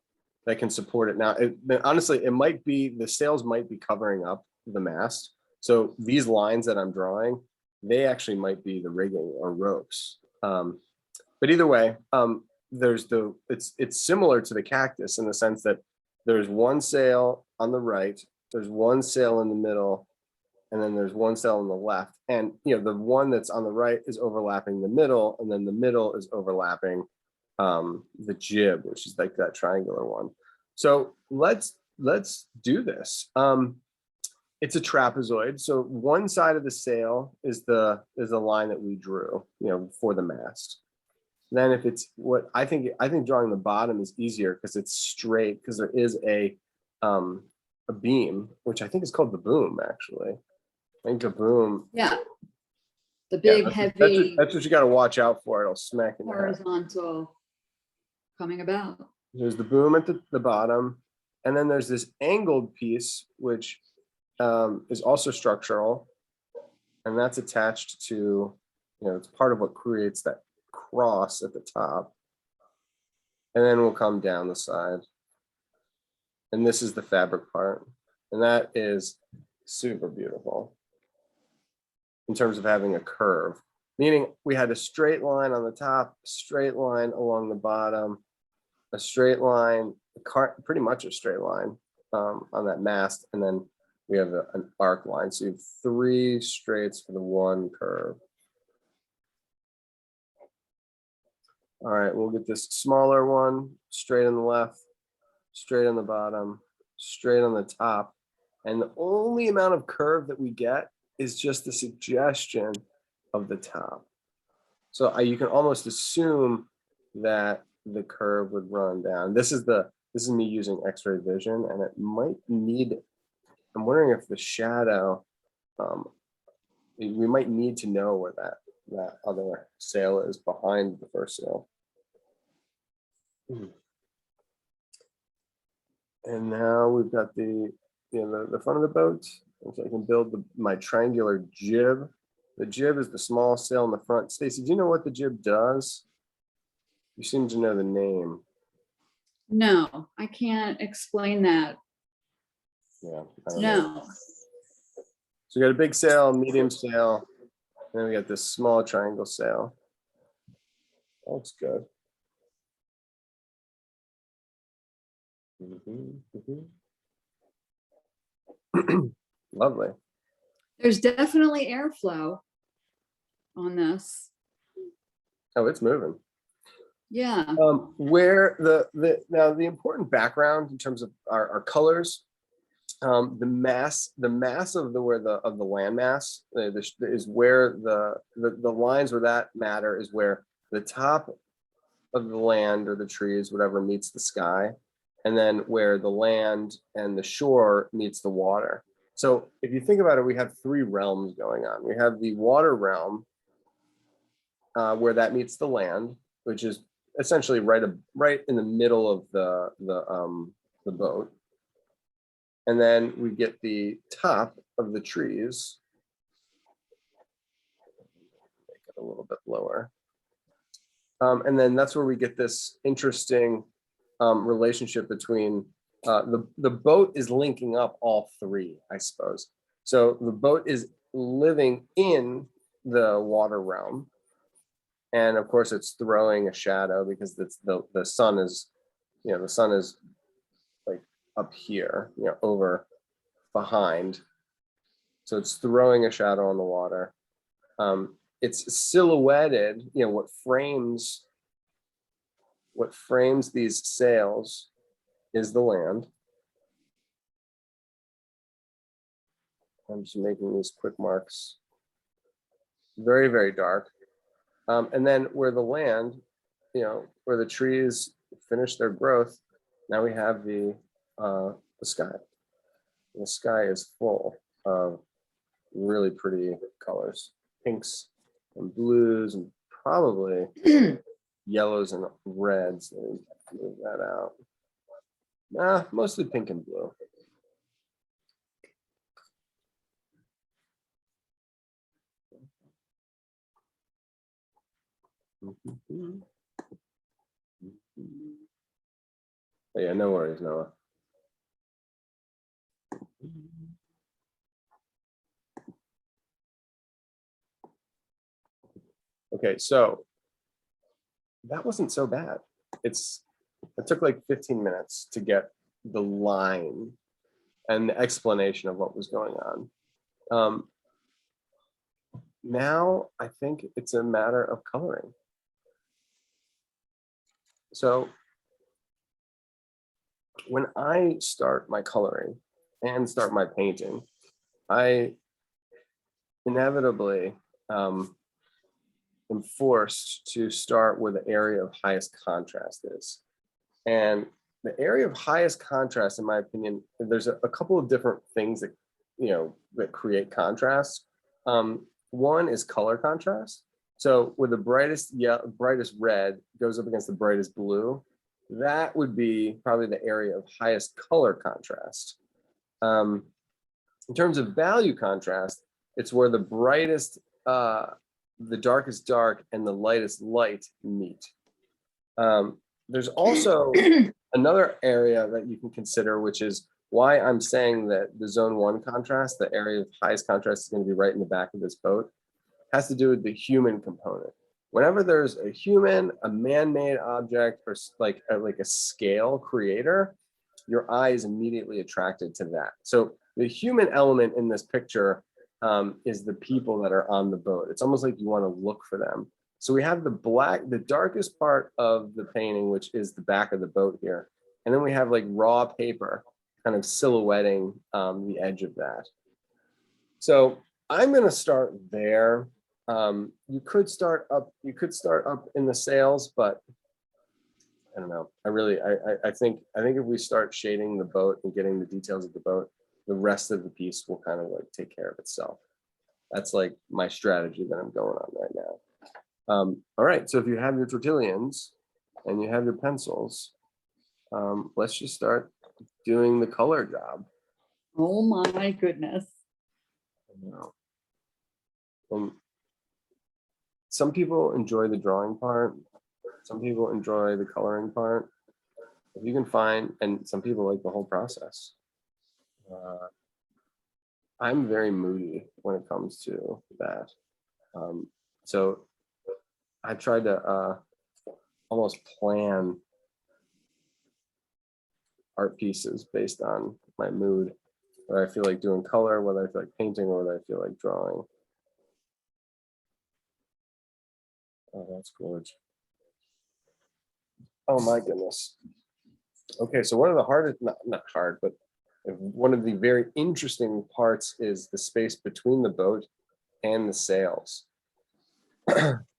that can support it. Now, honestly, it might be the sails might be covering up the mast. So these lines that I'm drawing, they actually might be the rigging or ropes. But either way, it's similar to the Cactus in the sense that there's one sail on the right, there's one sail in the middle, and then there's one sail on the left. And the one that's on the right is overlapping the middle, and then the middle is overlapping the jib, which is like that triangular one. So let's do this. It's a trapezoid. So one side of the sail is the line that we drew, for the mast. Then if it's what I think drawing the bottom is easier because it's straight, because there is a beam, which I think is called the boom, actually. I think the boom. Yeah. The big, heavy, that's what you got to watch out for. It'll smack in the head. horizontal coming about. There's the boom at the bottom, and then there's this angled piece, which is also structural, and that's attached to, it's part of what creates that cross at the top, and then we'll come down the side, and this is the fabric part, and that is super beautiful in terms of having a curve, meaning we had a straight line on the top, straight line along the bottom, a straight line, pretty much a straight line on that mast, and then we have an arc line. So you have three straights for the one curve. All right, we'll get this smaller one, straight on the left, straight on the bottom, straight on the top, And the only amount of curve that we get is just the suggestion of the top. So you can almost assume that the curve would run down. This is me using X-ray vision, and it might need, I'm wondering if the shadow, we might need to know where that other sail is behind the first sail. And now we've got the front of the boat. So I can build my triangular jib. The jib is the small sail in the front. Stacy, do you know what the jib does? You seem to know the name. No, I can't explain that. Yeah. I don't know. No. So we got a big sail, medium sail, and then we got this small triangle sail. That's good. Lovely. There's definitely airflow on this. Oh, it's moving. Yeah. Where now the important background in terms of our colors, the mass of the land mass is where the lines where that matter is where the top of the land or the trees, whatever, meets the sky, and then where the land and the shore meets the water. So if you think about it, we have three realms going on. We have the water realm, where that meets the land, which is essentially right in the middle of the boat. And then we get the top of the trees. Make it a little bit lower. And then that's where we get this interesting relationship between the boat is linking up all three, I suppose. So the boat is living in the water realm. And of course it's throwing a shadow because the sun is, the sun is like up here, over behind. So it's throwing a shadow on the water. It's silhouetted, what frames these sails is the land. I'm just making these quick marks. Very, very dark. And then where the land, where the trees finish their growth, now we have the sky. The sky is full of really pretty colors, pinks and blues, and probably yellows and reds. Let me move that out. Nah, mostly pink and blue. Oh, yeah, no worries, Noah. Okay, so that wasn't so bad. It took like 15 minutes to get the line and the explanation of what was going on. Now I think it's a matter of coloring. So when I start my coloring and start my painting, I inevitably am forced to start where the area of highest contrast is. And the area of highest contrast, in my opinion, there's a couple of different things that, that create contrast. One is color contrast. So where the brightest red goes up against the brightest blue, that would be probably the area of highest color contrast. In terms of value contrast, it's where the brightest, the darkest dark and the lightest light meet. There's also another area that you can consider, which is why I'm saying that the zone 1 contrast, the area of highest contrast, is going to be right in the back of this boat, has to do with the human component. Whenever there's a human, a man-made object, or like a scale creator, your eye is immediately attracted to that. So the human element in this picture is the people that are on the boat. It's almost like you want to look for them. So we have the darkest part of the painting, which is the back of the boat here. And then we have like raw paper. kind of silhouetting the edge of that. So I'm going to start there. You could start up in the sails, but I don't know. I think if we start shading the boat and getting the details of the boat, the rest of the piece will kind of like take care of itself. That's like my strategy that I'm going on right now. All right, so if you have your tortillions and you have your pencils, let's just start doing the color job. Oh my goodness. Some people enjoy the drawing part. Some people enjoy the coloring part. If you can find, and some people like the whole process. I'm very moody when it comes to that. So I tried to almost plan art pieces based on my mood, whether I feel like doing color, whether I feel like painting, or whether I feel like drawing. Oh, that's gorgeous. Oh my goodness. Okay, so one of the hardest, not hard, but one of the very interesting parts is the space between the boat and the sails.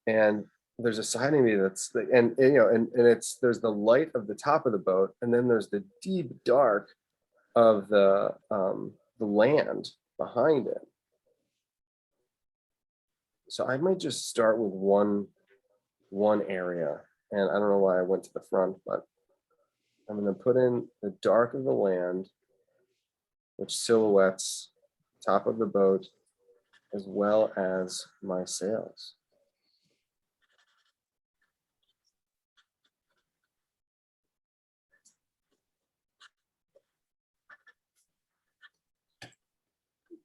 And there's a side of me that's and you know, and it's there's the light of the top of the boat, and then there's the deep dark of the land behind it. So I might just start with one area, and I don't know why I went to the front, but I'm going to put in the dark of the land, which silhouettes top of the boat as well as my sails.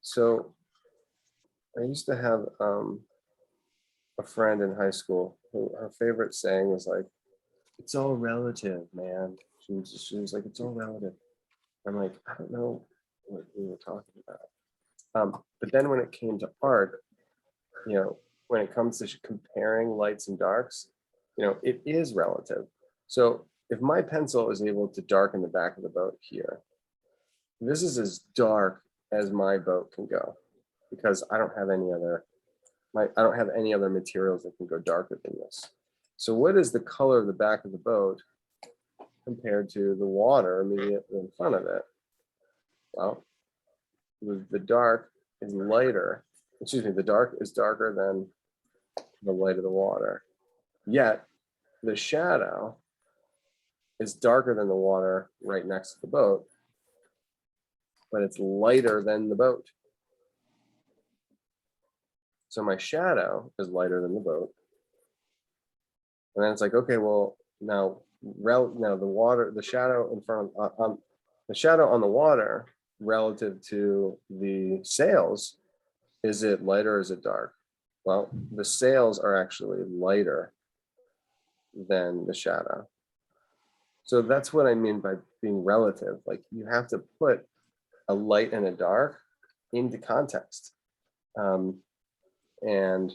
So I used to have a friend in high school who her favorite saying was like, "It's all relative, man." She was like, "It's all relative." I'm like, I don't know what we were talking about. But then when it came to art, you know, when it comes to comparing lights and darks, you know, it is relative. So if my pencil is able to darken the back of the boat here, this is as dark as my boat can go, because I don't have any other materials that can go darker than this. So what is the color of the back of the boat compared to the water immediately in front of it? Well, the dark is lighter. Excuse me, the dark is darker than the light of the water. Yet the shadow is darker than the water right next to the boat, but it's lighter than the boat. So my shadow is lighter than the boat. And then it's like, okay, well, now the water, the shadow in front of the shadow on the water relative to the sails, is it lighter or is it dark? Well, the sails are actually lighter than the shadow. So that's what I mean by being relative. Like, you have to put a light and a dark into context. And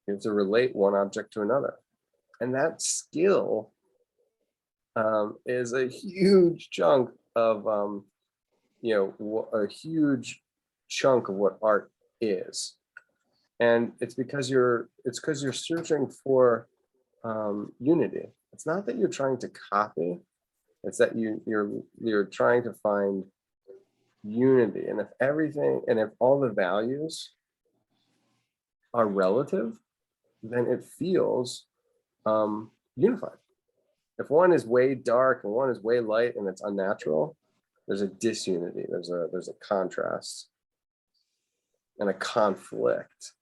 you have to relate one object to another. And that skill is a huge chunk of, a huge chunk of what art is. And it's because you're searching for unity. It's not that you're trying to copy, it's that you're trying to find unity. And if all the values are relative, then it feels unified. If one is way dark and one is way light and it's unnatural, there's a disunity, there's a contrast and a conflict,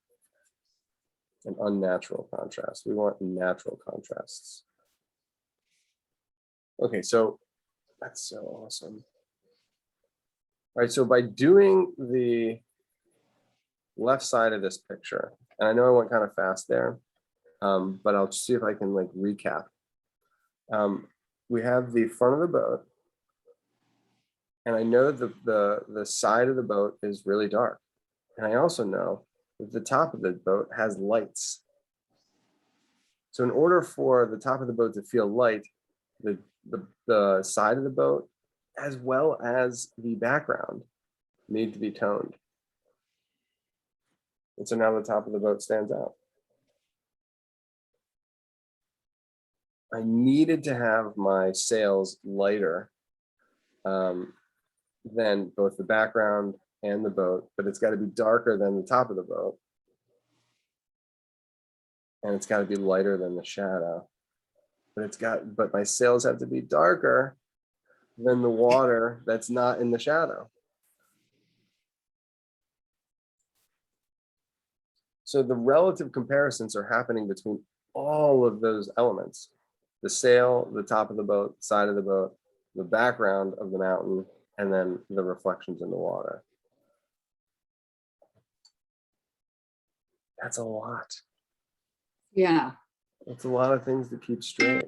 an unnatural contrast. We want natural contrasts. Okay, so that's so awesome. All right, so by doing the left side of this picture, and I know I went kind of fast there, but I'll see if I can like recap. We have the front of the boat, and I know the side of the boat is really dark, and I also know that the top of the boat has lights. So in order for the top of the boat to feel light, the side of the boat as well as the background need to be toned. And so now the top of the boat stands out. I needed to have my sails lighter than both the background and the boat, but it's got to be darker than the top of the boat. And it's got to be lighter than the shadow. But my sails have to be darker than the water that's not in the shadow. So the relative comparisons are happening between all of those elements: the sail, the top of the boat, side of the boat, the background of the mountain, and then the reflections in the water. That's a lot. Yeah. That's a lot of things to keep straight.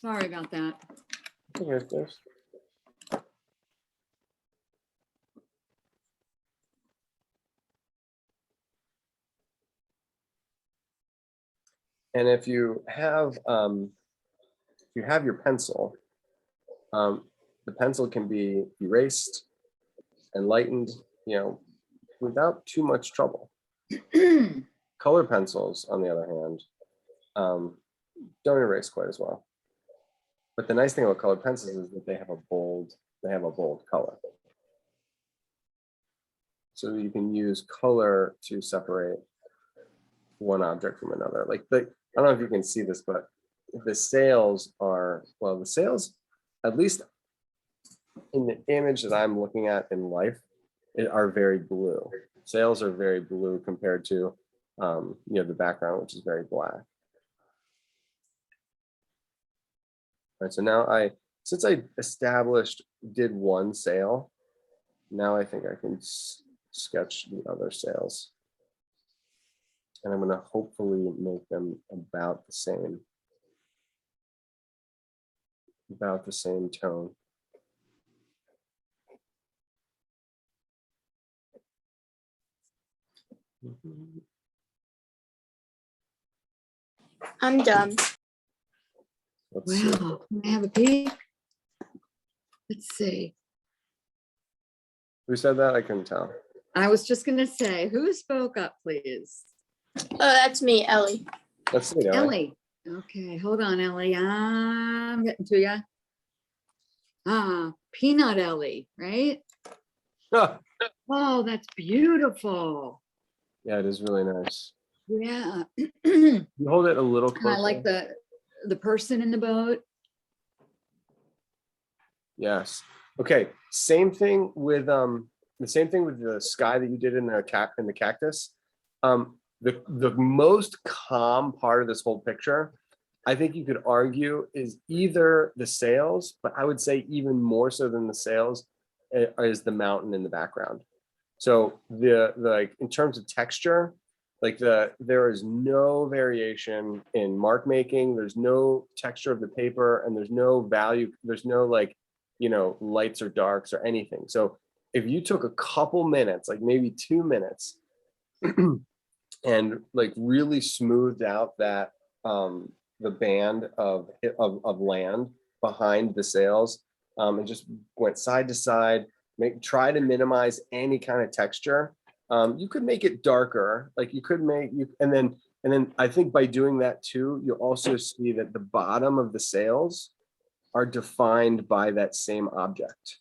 Sorry about that. Here's this. And if you have your pencil, the pencil can be erased and lightened, without too much trouble. Color pencils, on the other hand, don't erase quite as well. But the nice thing about colored pencils is that they have a bold color. So you can use color to separate one object from another. Like I don't know if you can see this, but the sails are, the sails, at least in the image that I'm looking at in life, are very blue. Sails are very blue compared to the background, which is very black. All right, so now since I did one sail, now I think I can sketch the other sails. And I'm going to hopefully make them about the same tone. I'm done. Let's see. Wow. Can I have a peek? Let's see. Who said that? I couldn't tell. I was just going to say, who spoke up, please? Oh, that's me, Ellie. Let's see. Ellie. Okay, hold on, Ellie. I'm getting to you. Peanut Ellie, right? Oh, that's beautiful. Yeah, it is really nice. Yeah. You hold it a little closer. I like the person in the boat. Yes. Okay. Same thing with the sky that you did in the cactus. The most calm part of this whole picture, I think you could argue, is either the sails, but I would say even more so than the sails is the mountain in the background. So the in terms of texture, there is no variation in mark making. There's no texture of the paper, and there's no value. There's no lights or darks or anything. So if you took a couple minutes, like maybe 2 minutes, and really smoothed out that the band of land behind the sails, and just went side to side, try to minimize any kind of texture. You could make it darker, and then I think by doing that too, you'll also see that the bottom of the sails are defined by that same object.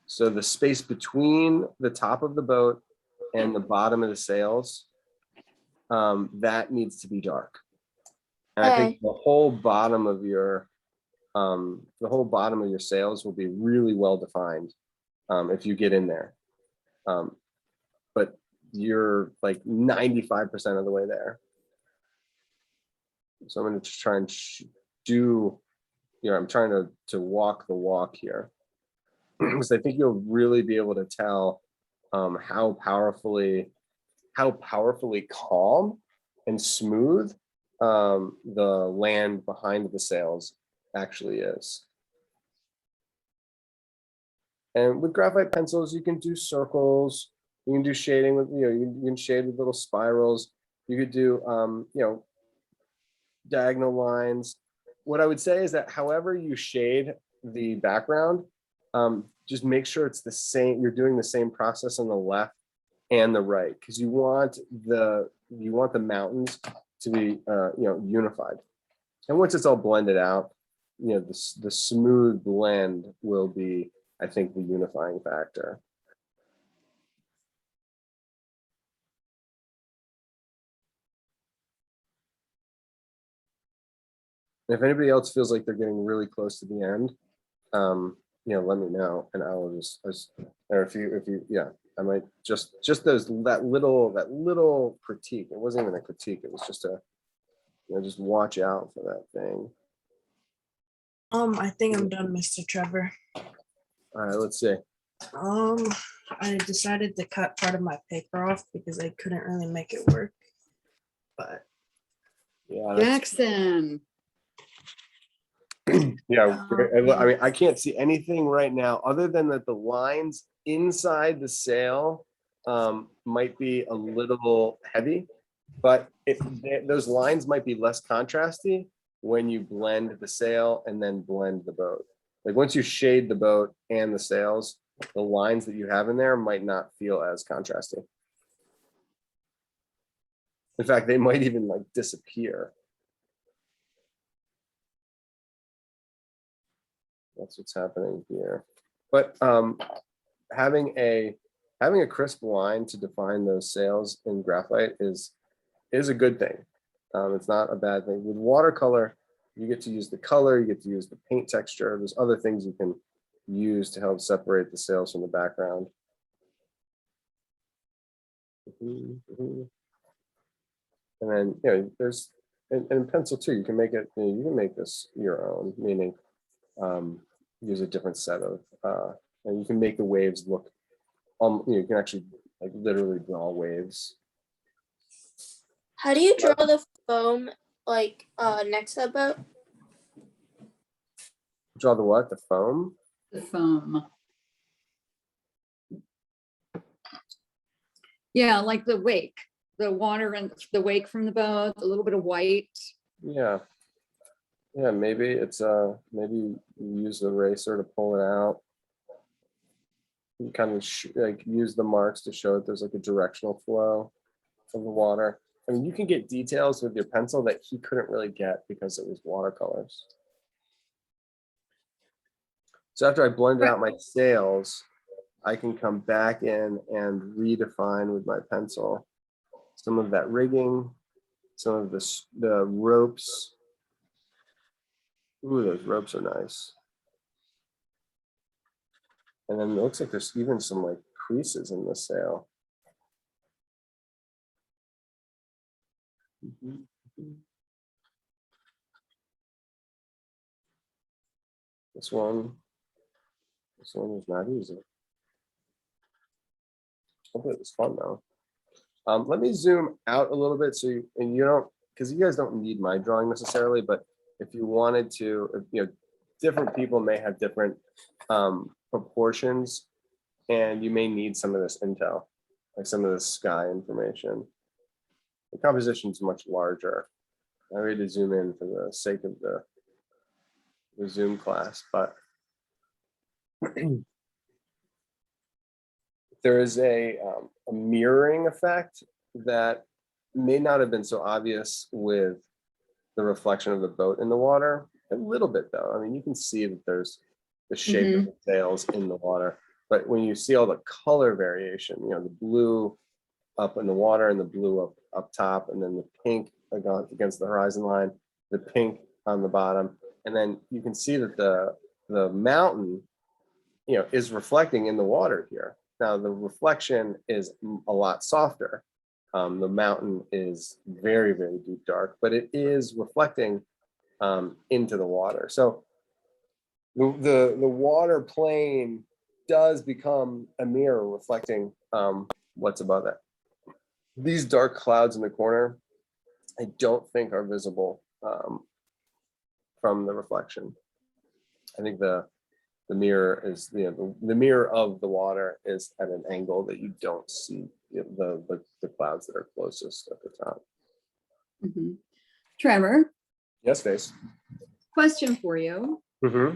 So the space between the top of the boat and the bottom of the sails, that needs to be dark. And I think the whole bottom of your sails will be really well defined if you get in there. But you're like 95% of the way there. So I'm going to just try and I'm trying to walk the walk here, because I think you'll really be able to tell how powerfully calm and smooth the land behind the sails actually is. And with graphite pencils, you can do circles. You can do shading with, you can shade with little spirals. You could do, diagonal lines. What I would say is that however you shade the background, just make sure it's the same. You're doing the same process on the left and the right, because you want the mountains to be unified. And once it's all blended out, the smooth blend will be, I think, the unifying factor. If anybody else feels like they're getting really close to the end, let me know, and I will or if you, yeah, I might just that little critique. It wasn't even a critique. It was just just watch out for that thing. I think I'm done, Mr. Trevor. All right, let's see. I decided to cut part of my paper off because I couldn't really make it work. But Yeah, Jackson. yeah. I mean, I can't see anything right now other than that the lines inside the sail might be a little heavy, but those lines might be less contrasty when you blend the sail and then blend the boat. Like once you shade the boat and the sails, the lines that you have in there might not feel as contrasty. In fact, they might even like disappear. That's what's happening here. But having a crisp line to define those sails in graphite is a good thing. It's not a bad thing. With watercolor, you get to use the color, you get to use the paint texture. There's other things you can use to help separate the sails from the background. And then there's in pencil too. You can make it. You can make this your own, meaning use a different set of, and you can make the waves look. You can actually like literally draw waves. How do you draw the foam like next to the boat? Draw the what? The foam? The foam. Yeah, like the wake, the water and the wake from the boat, a little bit of white. Yeah. Yeah, maybe it's maybe you use the eraser to pull it out. You kind of like use the marks to show that there's like a directional flow of the water. I mean, you can get details with your pencil that he couldn't really get because it was watercolors. So after I blended out my sails, I can come back in and redefine with my pencil some of that rigging, some of the ropes. Ooh, those ropes are nice. And then it looks like there's even some like creases in the sail. This one was not easy. Hopefully it was fun though. Let me zoom out a little bit so you don't, because you guys don't need my drawing necessarily, but if you wanted to, different people may have different proportions, and you may need some of this intel, like some of the sky information. The composition is much larger. I ready to zoom in for the sake of the Zoom class, but there is a mirroring effect that may not have been so obvious with the reflection of the boat in the water. A little bit though. I mean, you can see that there's the shape of the sails in the water, but when you see all the color variation, the blue up in the water and the blue up top, and then the pink against the horizon line, the pink on the bottom, and then you can see that the mountain, is reflecting in the water here. Now the reflection is a lot softer. The mountain is very, very deep dark, but it is reflecting into the water. So the water plane does become a mirror reflecting what's above it. These dark clouds in the corner, I don't think are visible from the reflection. I think the mirror is the mirror of the water is at an angle that you don't see the clouds that are closest at the top. Trevor, Yes, Face. Question for you. Mm-hmm.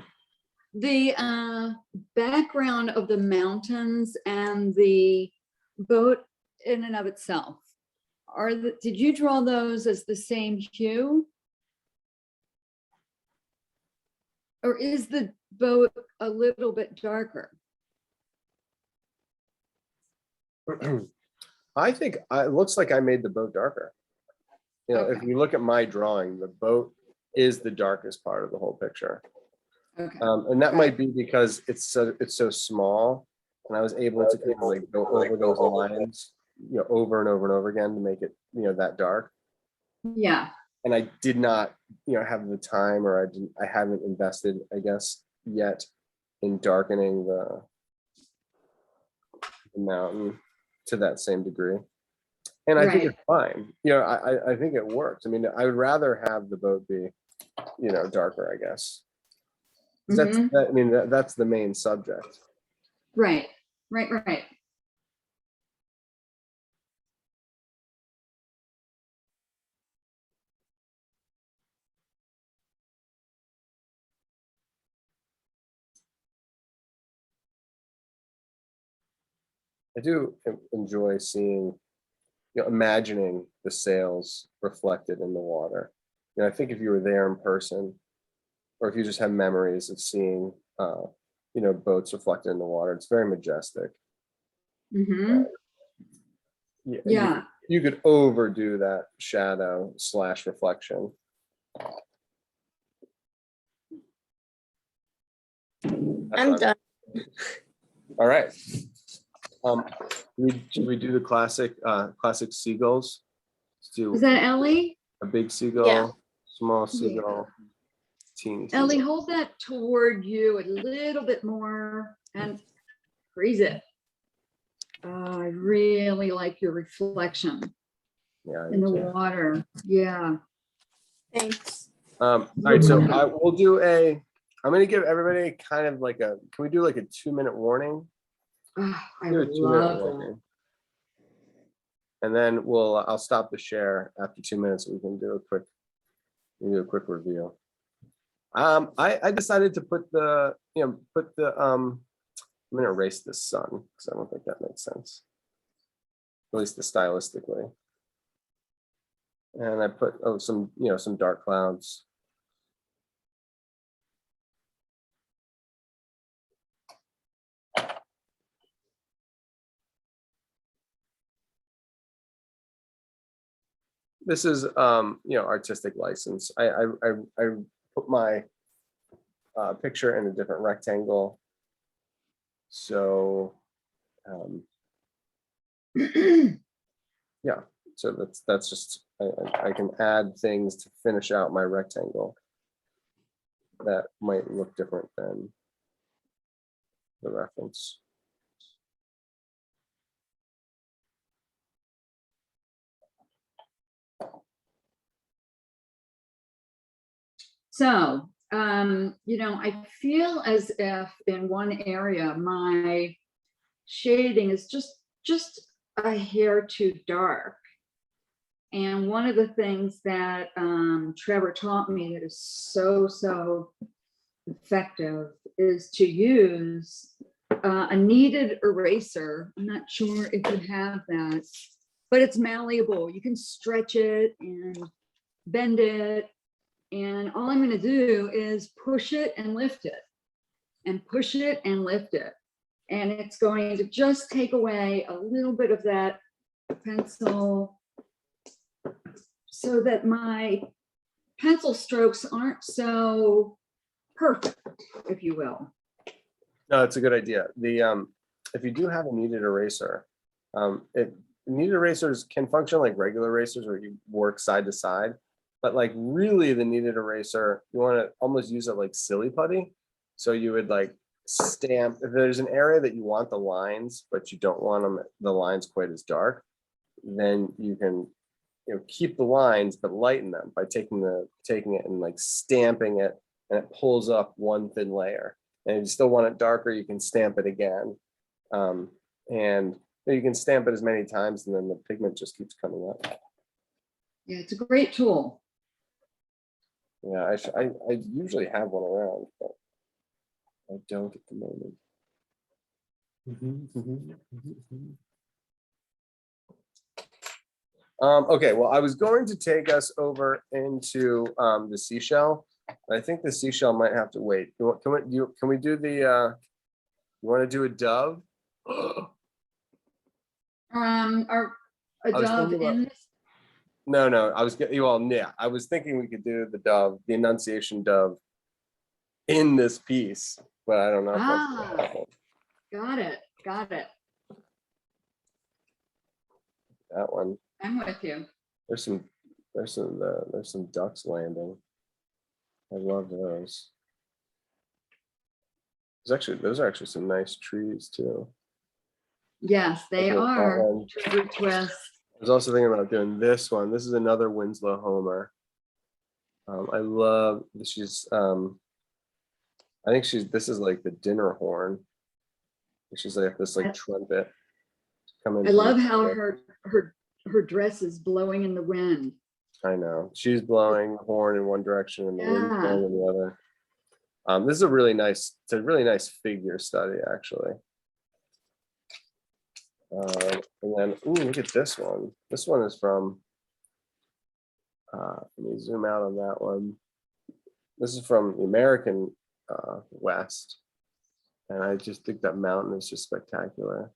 The background of the mountains and the boat in and of itself, did you draw those as the same hue? Or is the boat a little bit darker? I think it looks like I made the boat darker. You know, if Okay. you look at my drawing, the boat is the darkest part of the whole picture. Okay. And that might be because it's so small, and I was able to kind of like go over those lines, you know, over and over and over again to make it, you know, that dark. Yeah. And I did not, you know, have the time, or I haven't invested, I guess, yet in darkening the mountain to that same degree. And I think Right. it's fine. You know, I think it works. I mean, I would rather have the boat be, you know, darker, I guess. 'Cause Mhm. I mean, that's the main subject. Right. I do enjoy seeing, you know, imagining the sails reflected in the water. You know, I think if you were there in person, or if you just have memories of seeing, you know, boats reflected in the water, it's very majestic. Hmm. Yeah, Yeah. you could overdo that shadow / reflection. That's I'm what done. All right. Should we do the classic seagulls? Let's do Is that Ellie? a big seagull, Yeah. small seagull, teeny Ellie, seagull. hold that toward you a little bit more and freeze it. I really like your reflection Yeah. in the water. Yeah. Thanks. All right, so we'll do I'm gonna give everybody kind of like can we do like a 2-minute warning? I Do a would 2-minute love that. warning. And then I'll stop the share after 2 minutes. We can do a quick review. I decided to put I'm gonna erase the sun because I don't think that makes sense. At least stylistically. And I put some dark clouds. This is artistic license. I put my picture in a different rectangle. So yeah, so that's just I can add things to finish out my rectangle that might look different than the reference. So, I feel as if in one area my shading is just a hair too dark. And one of the things that Trevor taught me that is so effective is to use a kneaded eraser. I'm not sure if you have that, but it's malleable. You can stretch it and bend it. And all I'm going to do is push it and lift it and push it and lift it. And it's going to just take away a little bit of that pencil so that my pencil strokes aren't so perfect, if you will. No, it's a good idea. If you do have a kneaded eraser, kneaded erasers can function like regular erasers where you work side to side. But like really the kneaded eraser, you want to almost use it like silly putty. So you would like stamp, if there's an area that you want the lines, but you don't want the lines quite as dark, then you can keep the lines but lighten them by taking it and like stamping it, and it pulls up one thin layer. And if you still want it darker, you can stamp it again. And you can stamp it as many times and then the pigment just keeps coming up. Yeah, it's a great tool. Yeah, I usually have one around, but I don't at the moment. Okay, well, I was going to take us over into the seashell. But I think the seashell might have to wait. Can we do the you want to do a dove? Are a I was dove thinking about- in this? No, I was getting you all. Yeah, I was thinking we could do the dove, the Annunciation dove in this piece, but I don't know if that's gonna Ah. happen. Got it. Got it. That one. I'm with you. There's some ducks landing. I love those. Those are actually some nice trees too. Yes, they Okay, that are. one. Trevor Twist. I was also thinking about doing this one. This is another Winslow Homer. I love she's I think this is like the dinner horn. She's like this like trumpet coming. I love how her dress is blowing in the wind. I know. She's blowing the horn in one direction and the wind Yeah. blowing in the other. This is a really nice, it's a really nice figure study, actually. And then, ooh, look at this one. This one is from, let me zoom out on that one. This is from the American West. And I just think that mountain is just spectacular.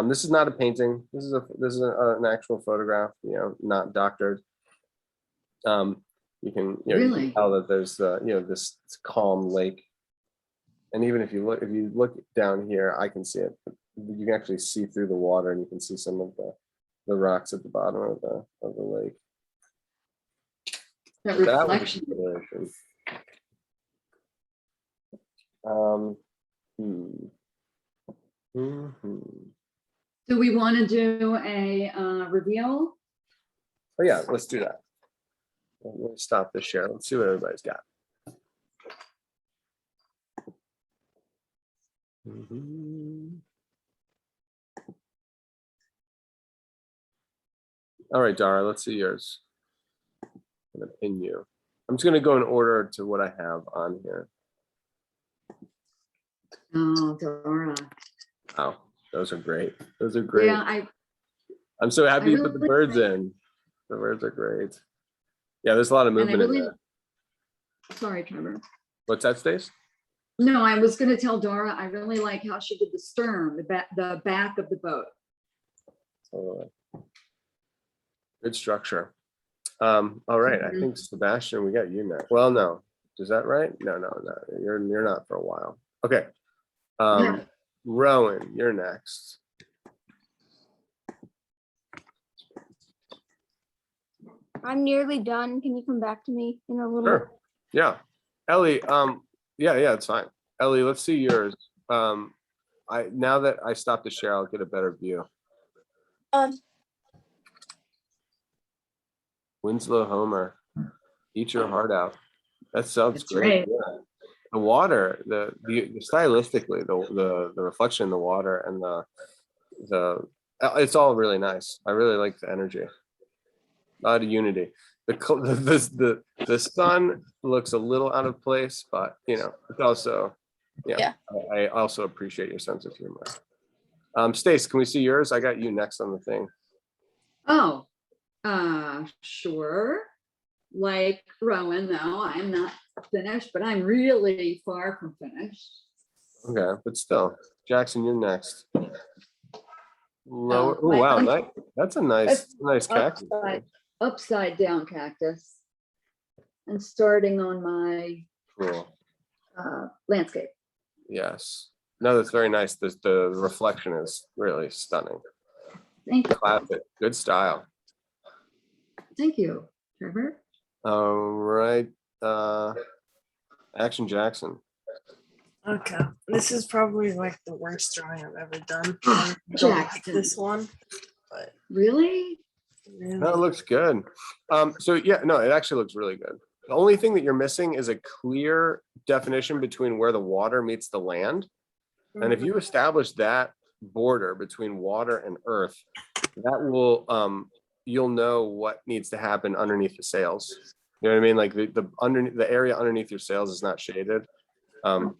This is not a painting. This is an actual photograph, not doctored. You can Really? tell that there's this calm lake. And even if you look down here, I can see it. You can actually see through the water, and you can see some of the rocks at the bottom of the lake. That That was a reflection. consideration. Do we want to do a reveal? Oh yeah, let's do that. Let me stop the share. Let's see what everybody's got. All right, Dara, let's see yours. I'm gonna pin you. I'm just gonna go in order to what I have on here. Oh, Dora. Wow, those are great. Those are great. Yeah, I'm so happy you I put the really birds like- in. The birds are great. Yeah, there's a lot of and I movement in really. there. Sorry, Trevor. What's that, Stace? No, I was going to tell Dora. I really like how she did the stern, the back of the boat. Totally. Good structure. All right, I think Sebastian, we got you next. Well, no, is that right? No. You're not for a while. Okay. Yeah. Rowan, you're next. I'm nearly done. Can you come back to me in a little? Sure. Yeah. Ellie, yeah, it's fine. Ellie, let's see yours. Now that I stopped the share, I'll get a better view. Winslow Homer, eat your heart out. That sounds That's great. right. Yeah. The water, the stylistically, the reflection in the water and the it's all really nice. I really like the energy. A lot of unity. The sun looks a little out of place, but it's also, Yeah. I also appreciate your sense of humor. Stace, can we see yours? I got you next on the thing. Oh, sure. Like Rowan, though, I'm not finished, but I'm really far from finished. Okay, but still, Jackson, you're next. Lower. Oh my wow, un- that's a nice cactus. Upside down cactus. And starting on my Cool. landscape. Yes. No, that's very nice. The reflection is really stunning. Thank you. Classic. Good style. Thank you, Trevor. All right. Action Jackson. Okay, this is probably like the worst drawing I've ever done. I don't like Jackson. this one, but Really? really, No, it looks good. So yeah, no, it actually looks really good. The only thing that you're missing is a clear definition between where the water meets the land. And if you establish that border between water and earth, that will you'll know what needs to happen underneath the sails. You know what I mean? Like the underneath the area underneath your sails is not shaded. And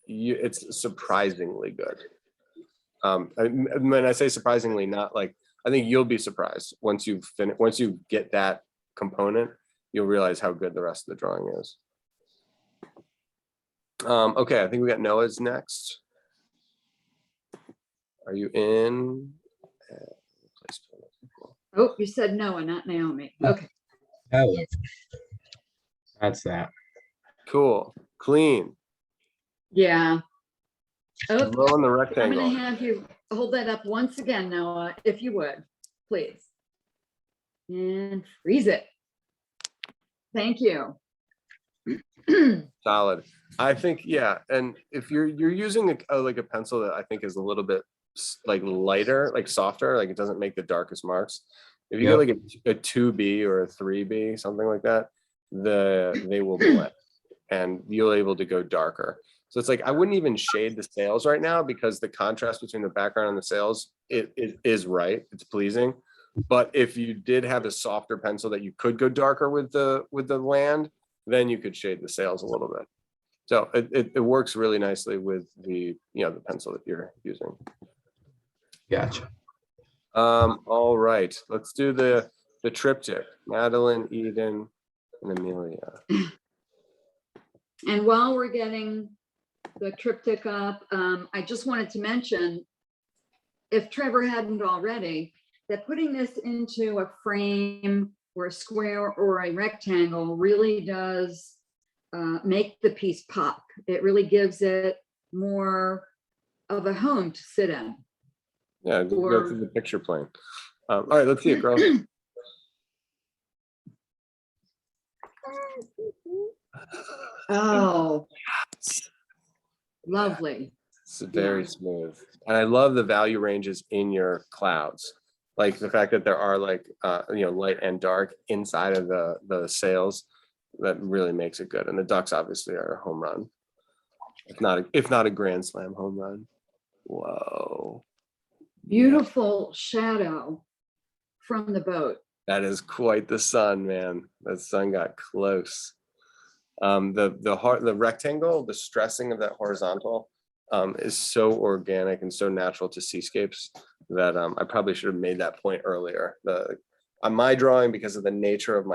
it's surprisingly good. When I say surprisingly, not like, I think you'll be surprised once once you get that component, you'll realize how good the rest of the drawing is. Okay, I think we got Noah's next. Are you in? Oh, you said Noah, not Naomi. Okay. Oh, that's that. Cool, clean. Yeah. Oh, Low on the I'm rectangle. gonna have you hold that up once again, Noah, if you would, please. And freeze it. Thank you. Solid. I think, yeah. And if you're using like a pencil that I think is a little bit like lighter, like softer, like it doesn't make the darkest marks. If you get like a 2B or a 3B, something like that, they will blend and you'll able to go darker. So it's like, I wouldn't even shade the sails right now because the contrast between the background and the sails, it is right. It's pleasing. But if you did have a softer pencil that you could go darker with the land, then you could shade the sails a little bit. So it works really nicely with the the pencil that you're using. Gotcha. All right, let's do the triptych. Madeline, Eden, and Amelia. And while we're getting the triptych up, I just wanted to mention, if Trevor hadn't already, that putting this into a frame or a square or a rectangle really does make the piece pop. It really gives it more of a home to sit in. Yeah, go through the picture plane. All right, let's see it, girl. Oh, lovely. It's very smooth. And I love the value ranges in your clouds. Like the fact that there are like, light and dark inside of the sails, that really makes it good. And the ducks obviously are a home run. If not a grand slam home run. Whoa. Beautiful shadow from the boat. That is quite the sun, man. That sun got close. The rectangle, the stressing of that horizontal is so organic and so natural to seascapes that I probably should have made that point earlier. On my drawing, because of the nature of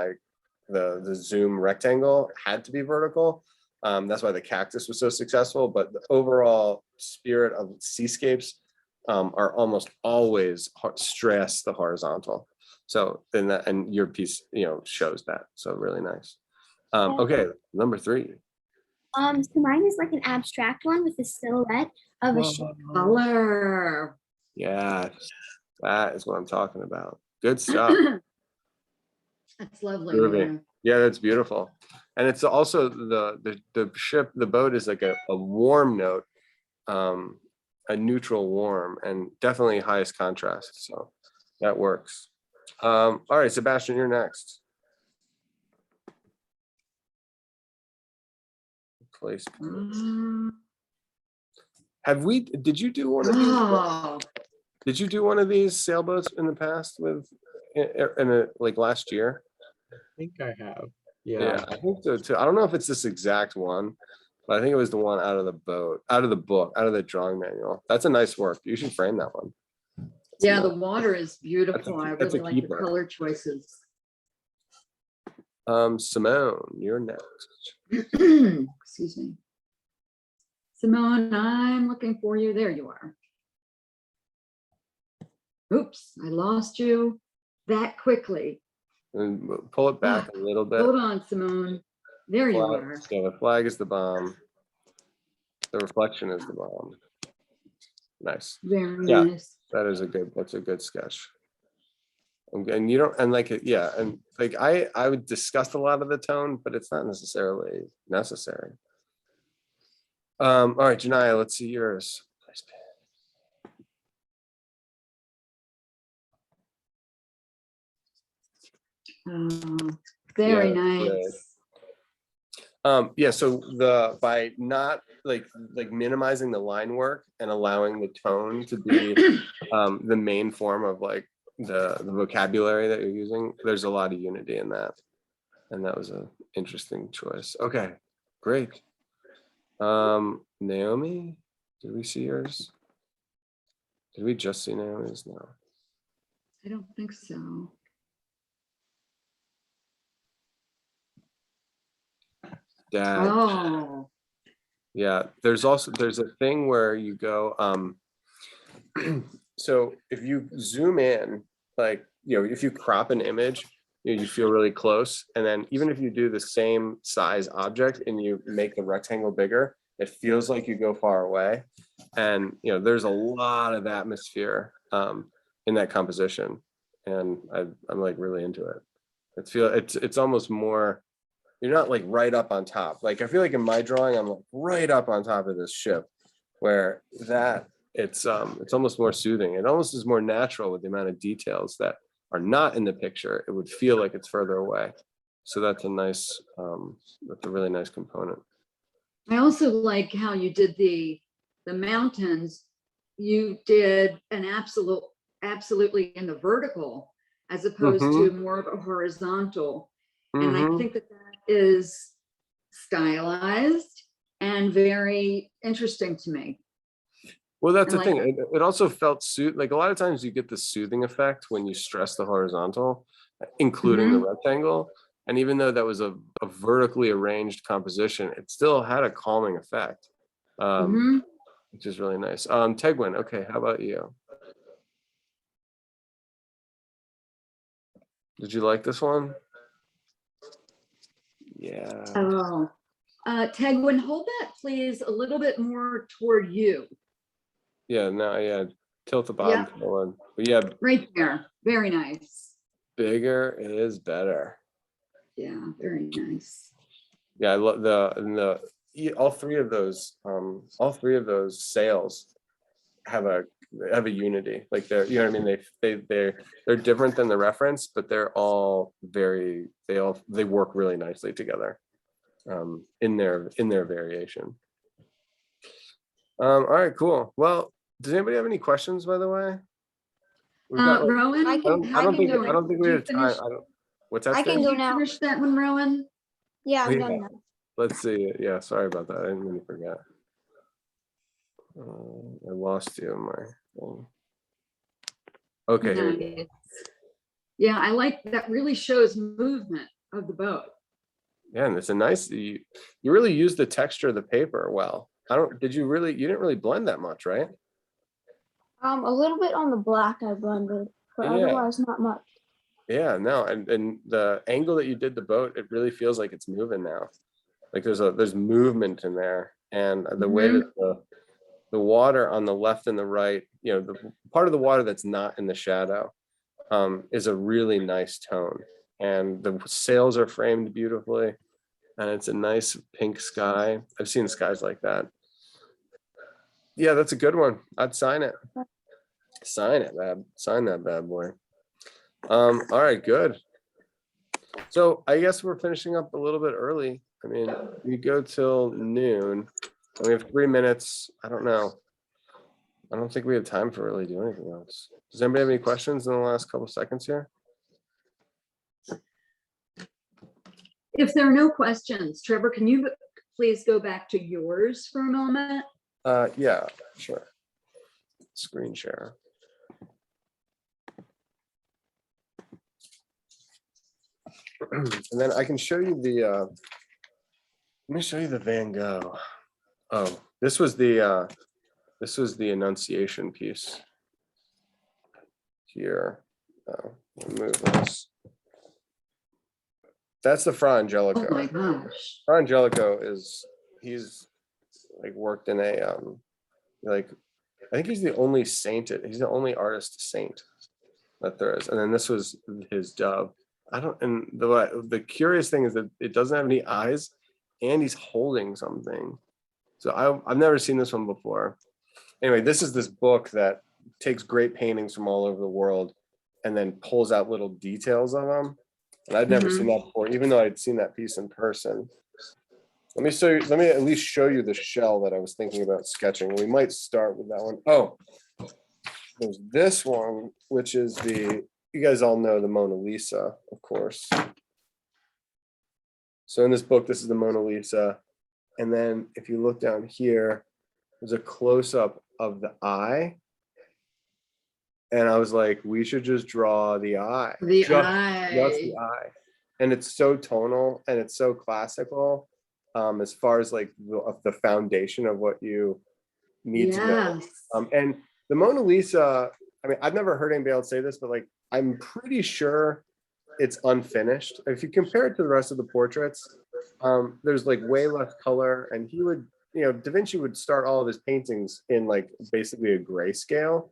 the zoom rectangle, had to be vertical. That's why the cactus was so successful. But the overall spirit of seascapes are almost always stress the horizontal. So and your piece shows that. So really nice. Okay, number 3. So mine is like an abstract one with a silhouette of a ship. Color. Yeah, that is what I'm talking about. Good stuff. That's lovely. Groovy. Nora. Yeah, that's beautiful. And it's also the ship, the boat is like a warm note, a neutral warm, and definitely highest contrast. So that works. All right, Sebastian, you're next. Place. Did you do one of these? Oh, Did you do one of these sailboats in the past like last year? I think I have. Yeah, I think so too. I don't know if it's this exact one, but I think it was the one out of the boat, out of the book, out of the drawing manual. That's a nice work. You should frame that one. yeah, the water is beautiful. I that's a really like the keeper. color choices. Simone, you're next. Excuse me. Simone, I'm looking for you. There you are. Oops, I lost you that quickly. And pull it back a little bit. Hold on, Simone. There you Flag, are. yeah, the flag is the bomb. The reflection is the bomb. Nice. Very Yeah. nice. That's a good sketch. And you don't, and like, yeah, and like I would discuss a lot of the tone, but it's not necessarily necessary. All right, Janaya, let's see yours. Oh, very Yeah, nice. yeah, so by not like minimizing the line work and allowing the tone to be the main form of like the vocabulary that you're using, there's a lot of unity in that. And that was an interesting choice. Okay, great. Naomi, did we see yours? Did we just see Naomi's? No. I don't think so. Dad. Oh, Yeah, there's a thing where you go, so if you zoom in, like, if you crop an image, you feel really close. And then even if you do the same size object and you make the rectangle bigger, it feels like you go far away. And, there's a lot of atmosphere in that composition. And I'm like really into it. It's almost more, you're not like right up on top. Like I feel like in my drawing, I'm like right up on top of this ship, where it's almost more soothing. It almost is more natural with the amount of details that are not in the picture. It would feel like it's further away. So that's a really nice component. I also like how you did the mountains. You did an absolutely in the vertical as opposed to more of a horizontal. And I think that is stylized and very interesting to me. Well, that's the like thing. It also felt like a lot of times you get the soothing effect when you stress the horizontal, including the rectangle. And even though that was a vertically arranged composition, it still had a calming effect, which is really nice. Tegwin, okay, how about you? Did you like this one? Yeah. Oh, Tegwin, hold that please a little bit more toward you. Yeah, no, yeah, tilt the bottom one. But yeah, right there. Very nice. Bigger is better. Yeah, very nice. Yeah, I love all three of those sails have a unity. Like they're, what I mean, they're different than the reference, but they're all they work really nicely together in their variation. All right, cool. Well, does anybody have any questions, by the way? We've got, like, I Rowan, I don't think we have time. What's that? I can Stan? go Did you now. finish that one, Rowan? Yeah, Oh, I'm yeah. done now. Let's see. Yeah, sorry about that. I didn't mean to forget. I lost you in my thing. Okay, here we go. Nice. Yeah, I like that. Really shows movement of the boat. Yeah, and it's a nice. You really use the texture of the paper well. You didn't really blend that much, right? A little bit on the black I blended, but Yeah. otherwise not much. Yeah, no, and the angle that you did the boat, it really feels like it's moving now. Like there's movement in there, and the way that the water on the left and the right, the part of the water that's not in the shadow, is a really nice tone, and the sails are framed beautifully, and it's a nice pink sky. I've seen skies like that. Yeah, that's a good one. I'd sign it. Sign it, man. Sign that bad boy. All right, good. So I guess we're finishing up a little bit early. I mean, we go till noon, and we have 3 minutes. I don't know. I don't think we have time to really do anything else. Does anybody have any questions in the last couple seconds here? If there are no questions, Trevor, can you please go back to yours for a moment? Yeah, sure. Screen share. And then I can show you let me show you the Van Gogh. Oh, this was the Annunciation piece here. Move this. That's the Fra Angelico. Oh my gosh. Fra Angelico he's like worked in a like, I think he's the only artist saint that there is. And then this was his dove. And the curious thing is that it doesn't have any eyes, and he's holding something. So I've never seen this one before. Anyway, this is this book that takes great paintings from all over the world and then pulls out little details of them. And I'd never seen that before, even though I'd seen that piece in person. Let me at least show you the shell that I was thinking about sketching. We might start with that one. Oh, there's this one, which is you guys all know the Mona Lisa, of course. So in this book, this is the Mona Lisa. And then if you look down here, there's a close-up of the eye. And I was like, we should just draw the eye. The just eye. the eye. And it's so tonal and it's so classical, as far as like the foundation of what you need to know. Yes. And the Mona Lisa, I mean, I've never heard anybody else say this, but like, I'm pretty sure it's unfinished. If you compare it to the rest of the portraits, there's like way less color, and he would, Da Vinci would start all of his paintings in like basically a grayscale,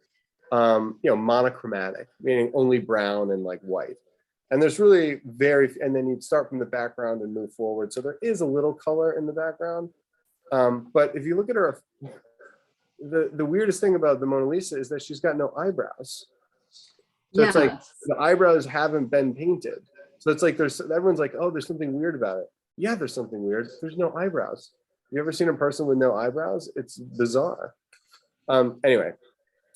monochromatic, meaning only brown and like white. And there's really and then you'd start from the background and move forward. So there is a little color in the background. But if you look at her, the weirdest thing about the Mona Lisa is that she's got no eyebrows. So it's like the eyebrows haven't been painted. So it's like everyone's like, oh, there's something weird about it. Yeah, there's something weird. There's no eyebrows. You ever seen a person with no eyebrows? It's bizarre. Anyway,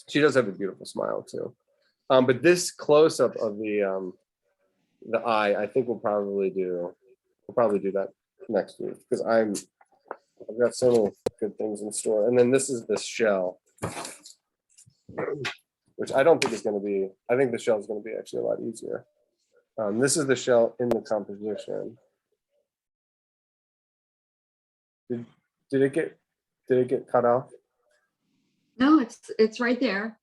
she does have a beautiful smile too. But this close-up of the eye, I think we'll probably do that next week, because I've got so many good things in store. And then this is the shell, which I don't think is going to be, I think the shell is going to be actually a lot easier. This is the shell in the composition. Did it get cut off? No, it's right there.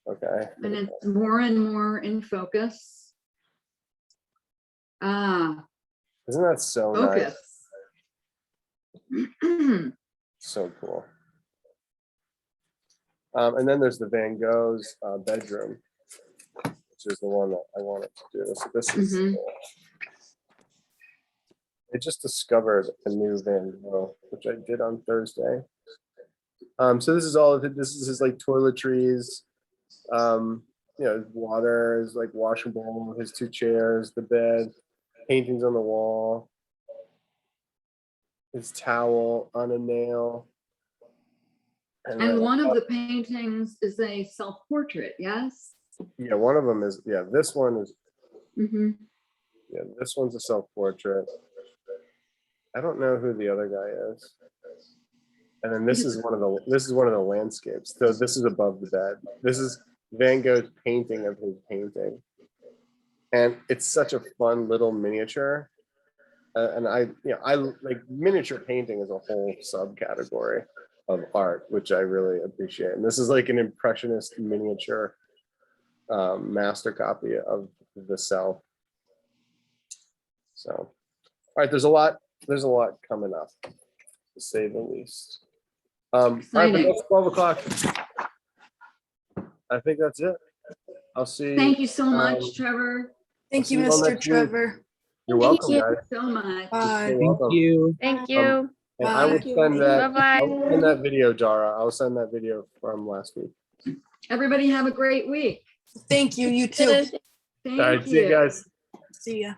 Okay. And it's more and more in focus. Ah, Isn't that so nice? focus. So cool. And then there's the Van Gogh's bedroom, which is the one that I wanted to do. So this is, I just discovered a new Van Gogh, which I did on Thursday. So this is all of it. This is his like toiletries, water, his like washing bowl, his two chairs, the bed, paintings on the wall, his towel on a nail. And one of the paintings is a self-portrait, yes? Yeah, one of them is, this one is, Mm-hmm. this one's a self-portrait. I don't know who the other guy is. And then this is one of the landscapes. So this is above the bed. This is Van Gogh's painting of his painting. And it's such a fun little miniature. And I like miniature painting as a whole subcategory of art, which I really appreciate. And this is like an impressionist miniature master copy of the self. So, all right, there's a lot coming up, to say the least. All right, but that's 12 o'clock. I think that's it. I'll see. Thank you so much, Trevor. Thank you, see you all Mr. next week. Trevor. You're Thank welcome, you. guys. So much. Bye. You're Thank welcome. you. Thank you. And I will Bye. send that. Bye-bye. I'll send that video, Jara. I'll send that video from last week. Everybody have a great week. Thank you. You too. Thank All right, see you guys. See ya.